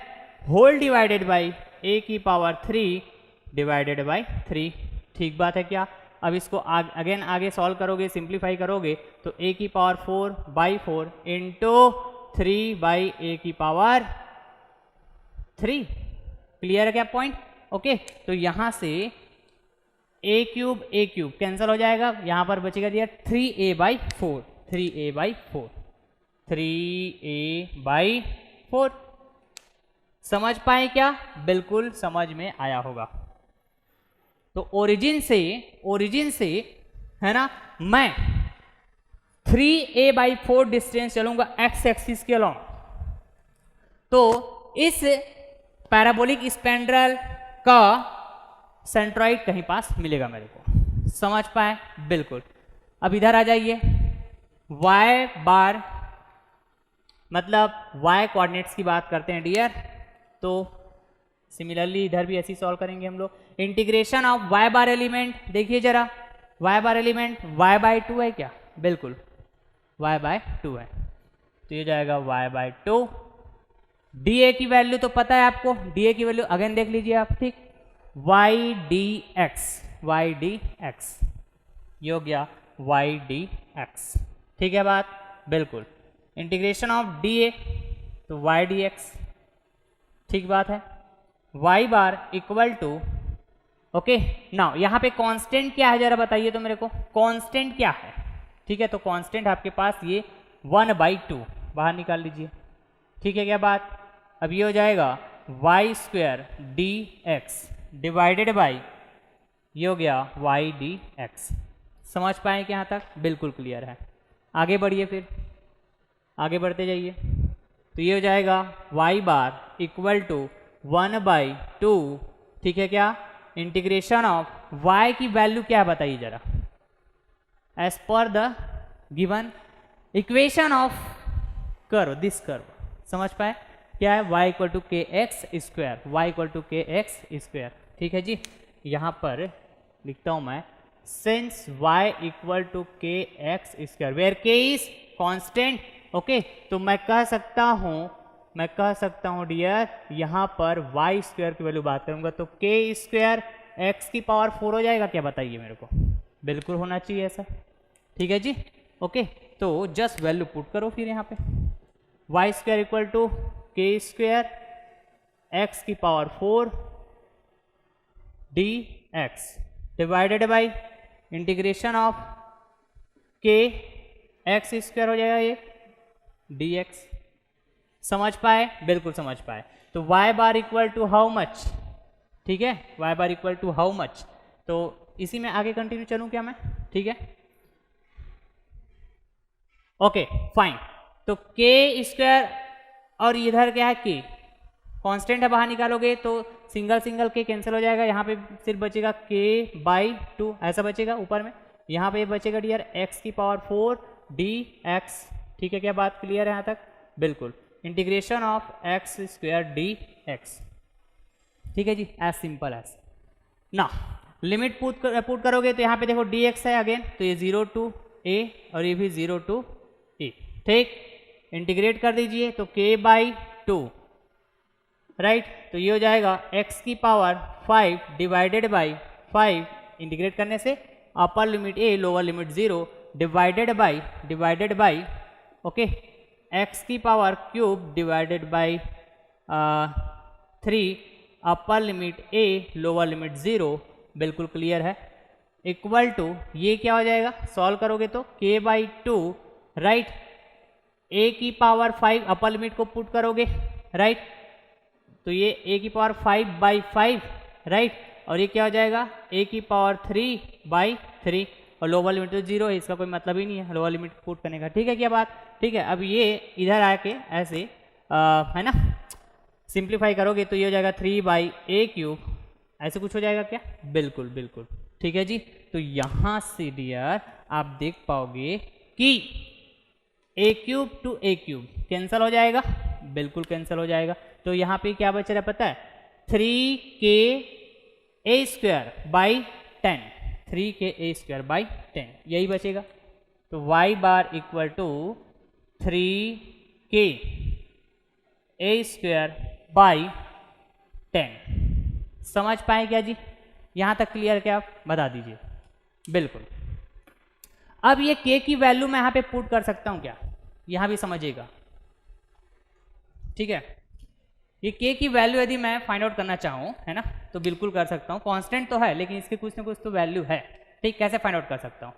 होल डिवाइडेड बाई a की पावर 3 डिवाइडेड बाई 3, ठीक बात है क्या? अब इसको अगेन आगे सॉल्व करोगे, सिंप्लीफाई करोगे तो a की पावर 4/4 इंटू 3 बाई a की पावर 3, क्लियर है क्या पॉइंट? ओके, तो यहां से ए क्यूब कैंसिल हो जाएगा, यहां पर बचेगा दिया 3a/4, 3a/4, 3a/4। समझ पाए क्या? बिल्कुल समझ में आया होगा। तो ओरिजिन से है ना, मैं 3a/4 डिस्टेंस चलूंगा एक्स एक्सिस के अलॉन्ग, तो इस पैराबोलिक स्पेंड्रल का सेंट्रॉइड कहीं पास मिलेगा मेरे को। समझ पाए? बिल्कुल। अब इधर आ जाइए, y बार मतलब y कोऑर्डिनेट्स की बात करते हैं डियर, तो सिमिलरली इधर भी ऐसे सॉल्व करेंगे हम लोग। Integration of y bar element, देखिए जरा, y बार एलिमेंट y/2 है क्या? बिल्कुल y/2 है, तो ये जाएगा y/2। dA की वैल्यू तो पता है आपको, dA की वैल्यू अगेन देख लीजिए आप, ठीक, y dx, ये हो गया y dx, ठीक है बात? बिल्कुल। इंटीग्रेशन ऑफ dA तो y dx, ठीक बात है। y bar equal to, okay now यहाँ पे कांस्टेंट क्या है जरा बताइए तो मेरे को, कांस्टेंट क्या है? ठीक है, तो कांस्टेंट आपके पास ये 1/2 बाहर निकाल लीजिए, ठीक है क्या बात? अब ये हो जाएगा y² dx डिवाइडेड बाई, ये हो गया y dx। समझ पाए कि यहाँ तक? बिल्कुल क्लियर है। आगे बढ़िए, फिर आगे बढ़ते जाइए, तो ये हो जाएगा y बार इक्वल टू 1/2, ठीक है क्या? इंटीग्रेशन ऑफ y की वैल्यू क्या है बताइए जरा, as per the given equation of curve, this curve. समझ पाए क्या है? y equal to kx², y equal to kx², ठीक है जी। यहाँ पर लिखता हूँ मैं, since y equal to kx², where k is constant, okay, तो मैं कह सकता हूँ डियर, यहाँ पर y² की वैल्यू बात करूंगा तो k² x⁴ हो जाएगा क्या बताइए मेरे को? बिल्कुल होना चाहिए ऐसा, ठीक है जी। ओके, तो जस्ट वैल्यू पुट करो फिर यहाँ पे, y² equal to k² x⁴ dx divided by integration of k x² हो जाएगा ये dx। समझ पाए? बिल्कुल समझ पाए। तो y bar equal to how much, ठीक है, y bar equal to how much, तो इसी में आगे कंटिन्यू चलूं क्या मैं? ठीक है, ओके फाइन। तो k² और इधर क्या है k, कांस्टेंट है, बाहर निकालोगे तो सिंगल k कैंसिल हो जाएगा, यहाँ पे सिर्फ बचेगा k/2 ऐसा बचेगा ऊपर में, यहाँ पे बचेगा डियर x⁴ dx, ठीक है क्या बात? क्लियर है यहाँ तक? बिल्कुल। इंटीग्रेशन ऑफ x² dx, ठीक है जी, एज सिंपल एज ना। लिमिट पुट करोगे तो यहाँ पे देखो dx है अगेन, तो ये 0 to a और ये भी 0 to a, ठीक। इंटीग्रेट कर दीजिए तो k/2, राइट, तो ये हो जाएगा x⁵ डिवाइडेड बाई 5, इंटीग्रेट करने से upper limit a lower limit 0 divided by okay x⁵ divided by 3 upper limit a lower limit 0, बिल्कुल क्लियर है, इक्वल टू ये क्या हो जाएगा? सॉल्व करोगे तो k/2, right, a⁵ upper limit को पुट करोगे, राइट, तो ये a⁵5/5, राइट, और ये क्या हो जाएगा? a⁵3/3, और लोअर लिमिट तो 0 है, इसका कोई मतलब ही नहीं है लोअर लिमिट पुट करने का, ठीक है क्या बात? ठीक है, अब ये इधर आके ऐसे है ना सिंप्लीफाई करोगे तो ये हो जाएगा 3/a⁵, ऐसे कुछ हो जाएगा क्या? बिल्कुल बिल्कुल, ठीक है जी। तो यहाँ से डियर आप देख पाओगे कि a³ to a³ कैंसिल हो जाएगा, बिल्कुल कैंसिल हो जाएगा, तो यहाँ पे क्या बच रहा है पता है? 3ka²/10, 3ka²/10 यही बचेगा, तो y bar equal to 3ka²/10। समझ पाए क्या जी? यहाँ तक क्लियर क्या? आप बता दीजिए। बिल्कुल। अब ये k की वैल्यू मैं यहाँ पे पुट कर सकता हूँ क्या? यहाँ भी समझिएगा, ठीक है, ये k की वैल्यू यदि मैं फाइंड आउट करना चाहूँ, है ना, तो बिल्कुल कर सकता हूँ। कांस्टेंट तो है लेकिन इसके कुछ ना कुछ तो वैल्यू है, ठीक। कैसे फाइंड आउट कर सकता हूँ?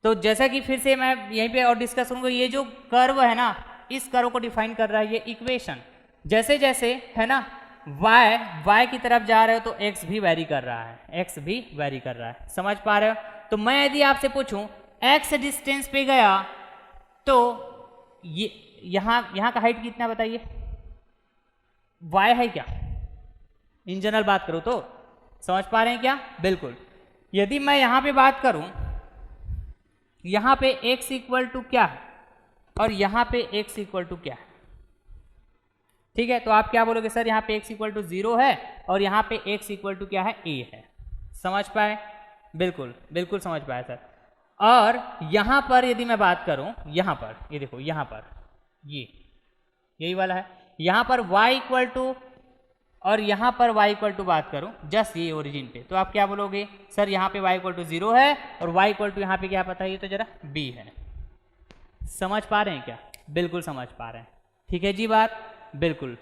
तो जैसा कि फिर से मैं यहीं पे और डिस्कस करूँगा, ये जो कर्व है ना, इस कर्व को डिफाइन कर रहा है ये इक्वेशन। जैसे जैसे, है ना, y की तरफ जा रहे हो तो x भी वेरी कर रहा है, x भी वेरी कर रहा है। समझ पा रहे हो? तो मैं यदि आपसे पूछूं x डिस्टेंस पे गया तो ये यहाँ का हाइट कितना बताइए? y है क्या? इन जनरल बात करूं तो समझ पा रहे हैं क्या? बिल्कुल। यदि मैं यहाँ पे बात करूं, यहाँ पे x इक्वल टू क्या है और यहाँ पे x इक्वल टू क्या है, ठीक है, तो आप क्या बोलोगे? सर यहाँ पे x इक्वल टू 0 है और यहाँ पे x इक्वल टू क्या है? a है। समझ पाए? बिल्कुल बिल्कुल समझ पाए सर। और यहाँ पर यदि मैं बात करूँ, यहाँ पर ये देखो, यहाँ पर ये यही वाला है, यहाँ पर y इक्वल टू और यहाँ पर y इक्वल टू बात करूँ जस्ट ये ओरिजिन पे, तो आप क्या बोलोगे? सर यहाँ पे y इक्वल टू 0 है और y इक्वल टू यहाँ पे क्या पता है? ये तो जरा b है। समझ पा रहे हैं क्या? बिल्कुल समझ पा रहे हैं, ठीक है जी बात, बिल्कुल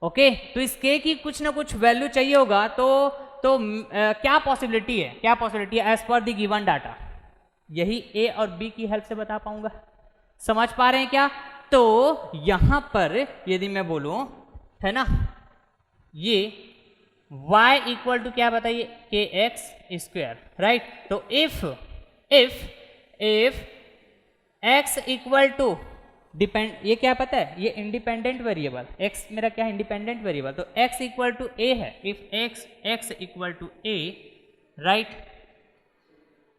ओके। तो इस k की कुछ ना कुछ वैल्यू चाहिए होगा, तो क्या पॉसिबिलिटी है? क्या पॉसिबिलिटी है as per the given data? यही a और b की हेल्प से बता पाऊंगा। समझ पा रहे हैं क्या? तो यहां पर यदि मैं बोलूं, है ना, ये y इक्वल टू क्या बताइए? kx square, right. तो if x equal to depend, ये क्या पता है? ये इंडिपेंडेंट वेरिएबल, x मेरा क्या है? Independent variable. तो x इक्वल टू a है। If x equal to a, right,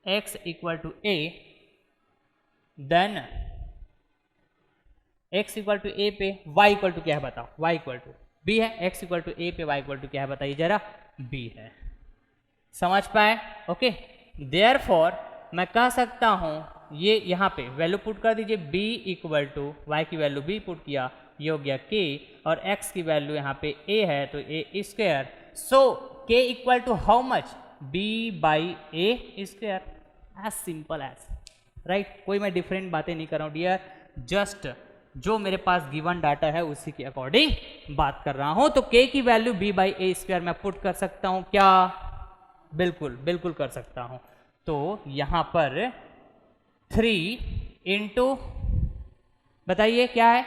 x equal to a, then x equal to a पे y इक्वल टू क्या है बताओ? y इक्वल टू b है। x इक्वल टू a पे y equal to क्या है बताइए जरा? b है। समझ पाए? ओके। देयरफॉर मैं कह सकता हूं, ये यहाँ पे वैल्यू पुट कर दीजिए, b इक्वल टू y की वैल्यू b पुट किया, ये हो गया k, और x की वैल्यू यहाँ पे a है तो a square. So k equal to how much? b by a square. As simple as, right. कोई मैं डिफरेंट बातें नहीं कर रहा हूँ डियर, जस्ट जो मेरे पास गिवन डाटा है उसी के अकॉर्डिंग बात कर रहा हूं। तो k की value b by a square मैं पुट कर सकता हूं क्या? बिल्कुल बिल्कुल कर सकता हूं। तो यहां पर 3 इंटू बताइए क्या है?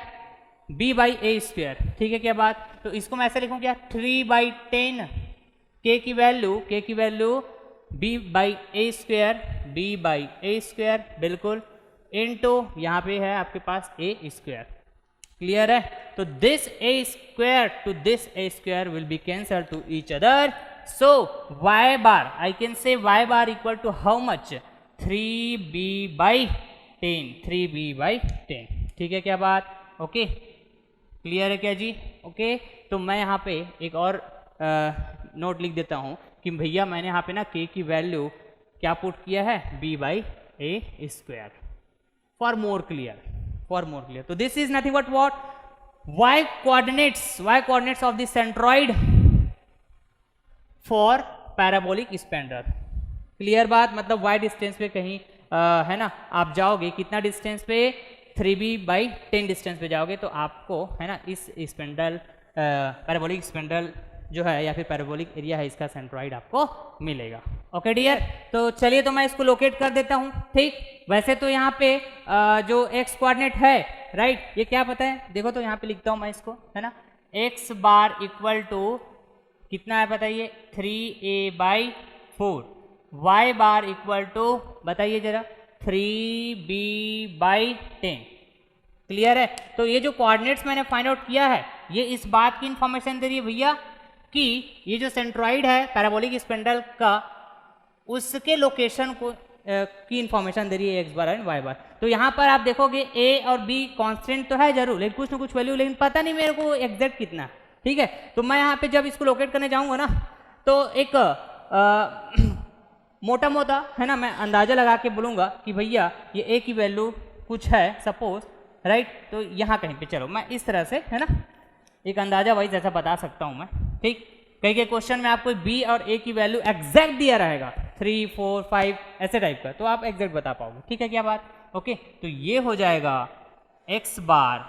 b बाई a स्क्वायर, ठीक है क्या बात? तो इसको मैं ऐसे लिखूं क्या? 3 बाई 10 k की value b by a square, b by a square, बिल्कुल, इनटू यहाँ पे है आपके पास a स्क्वायर। क्लियर है? तो this a square to this a square will be cancel to each other. So y bar, I can say y bar equal to how much? 3b by 10, 3b by 10, ठीक है क्या बात? Okay, clear है क्या जी? Okay. तो मैं यहाँ पे एक और नोट लिख देता हूँ कि भैया मैंने यहाँ पे ना k की वैल्यू क्या पुट किया है? b by a square. For more clear. So this is nothing but what? Y coordinates of the centroid for parabolic spandrel. Clear बात? मतलब y डिस्टेंस पे कहीं है ना, आप जाओगे कितना डिस्टेंस पे? 3b बाई 10 डिस्टेंस पे जाओगे तो आपको, है ना, इस स्पेंडल पैराबोलिक स्पेंडल जो है या फिर पैराबोलिक एरिया है इसका सेंट्रॉइड आपको मिलेगा। ओके डियर, तो चलिए तो मैं इसको लोकेट कर देता हूँ, ठीक। वैसे तो यहाँ पे जो x कोऑर्डिनेट है, राइट, ये क्या पता है? देखो तो यहाँ पे लिखता हूँ मैं इसको, है ना, x बार इक्वल टू कितना है बताइए? 3a by 4, y bar equal to बताइए जरा? 3b by 10। क्लियर है? तो ये जो कोऑर्डिनेट्स मैंने फाइंड आउट किया है ये इस बात की इंफॉर्मेशन दे रही है भैया कि ये जो सेंट्रॉइड है पैराबोलिक स्पेंडल का, उसके लोकेशन को की इंफॉर्मेशन दे रही है x बार एंड y बार। तो यहाँ पर आप देखोगे a और b कांस्टेंट तो है जरूर, लेकिन कुछ ना कुछ वैल्यू, लेकिन पता नहीं मेरे को एग्जैक्ट कितना, ठीक है। तो मैं यहाँ पे जब इसको लोकेट करने जाऊँगा ना तो एक मोटा मोटा, है ना, मैं अंदाजा लगा के बोलूँगा कि भैया ये a की वैल्यू कुछ है सपोज, राइट। तो यहाँ कहीं पे चलो मैं इस तरह से, है ना, एक अंदाजा वाइज ऐसा बता सकता हूँ मैं, ठीक। कई के क्वेश्चन में आपको b और a की वैल्यू एग्जैक्ट दिया रहेगा 3, 4, 5 ऐसे टाइप का, तो आप एग्जैक्ट बता पाओगे, ठीक है क्या बात? ओके। तो ये हो जाएगा x बार,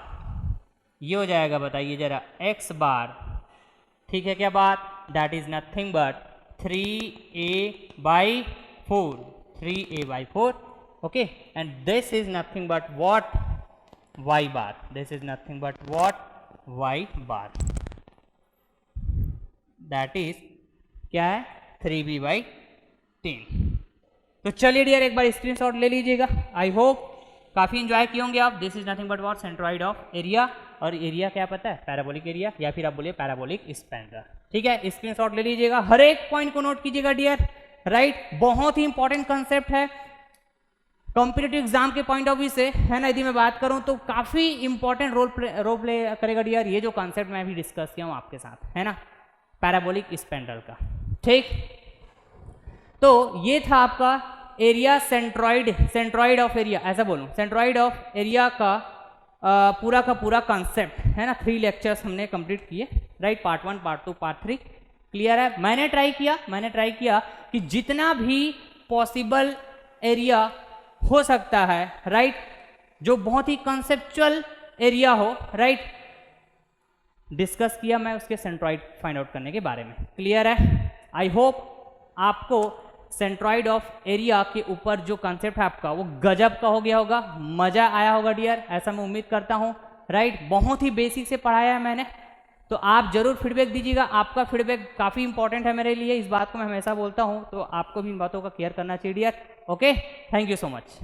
ये हो जाएगा बताइए जरा x बार ठीक है क्या बात? That is nothing but 3a/4, 3a/4, okay, and this is nothing but what? y bar, this is nothing but what? y bar, that is क्या है? 3b/10। तो चलिए डियर एक बार स्क्रीनशॉट ले लीजिएगा। आई होप काफी एंजॉय किए होंगे आप। This is nothing but what? Centroid of area, और एरिया क्या पता है? पैराबोलिक एरिया, या फिर आप बोलिए पैराबोलिक स्पैंडर। ठीक है, स्क्रीनशॉट ले लीजिएगा, हर एक पॉइंट को नोट कीजिएगा डियर, राइट? बहुत ही इंपॉर्टेंट कंसेप्ट है कॉम्पिटिटिव एग्जाम के पॉइंट ऑफ व्यू से, है ना। यदि मैं बात करूं तो काफी इंपॉर्टेंट रोल प्ले करेगा डियर ये जो कॉन्सेप्ट मैं अभी डिस्कस किया हूं आपके साथ, है ना, पैराबोलिक स्पैंडल का। ठीक, तो ये था आपका एरिया सेंट्रॉइड ऑफ एरिया, ऐसा बोलूं, सेंट्रॉइड ऑफ एरिया का पूरा का पूरा कॉन्सेप्ट, है ना। 3 लेक्चर्स हमने कंप्लीट किए, right? Part 1, part 2, part 3 clear है। मैंने ट्राई किया कि जितना भी पॉसिबल एरिया हो सकता है, राइट, जो बहुत ही कंसेप्चुअल एरिया हो, राइट, डिस्कस किया मैं उसके सेंट्रॉइड फाइंड आउट करने के बारे में। क्लियर है? आई होप आपको सेंट्रॉइड ऑफ एरिया के ऊपर जो कंसेप्ट है आपका वो गजब का हो गया होगा, मजा आया होगा डियर, ऐसा मैं उम्मीद करता हूँ, राइट? बहुत ही बेसिक से पढ़ाया है मैंने, तो आप जरूर फीडबैक दीजिएगा। आपका फीडबैक काफ़ी इंपॉर्टेंट है मेरे लिए, इस बात को मैं हमेशा बोलता हूँ, तो आपको भी इन बातों का केयर करना चाहिए dear. Okay, thank you so much.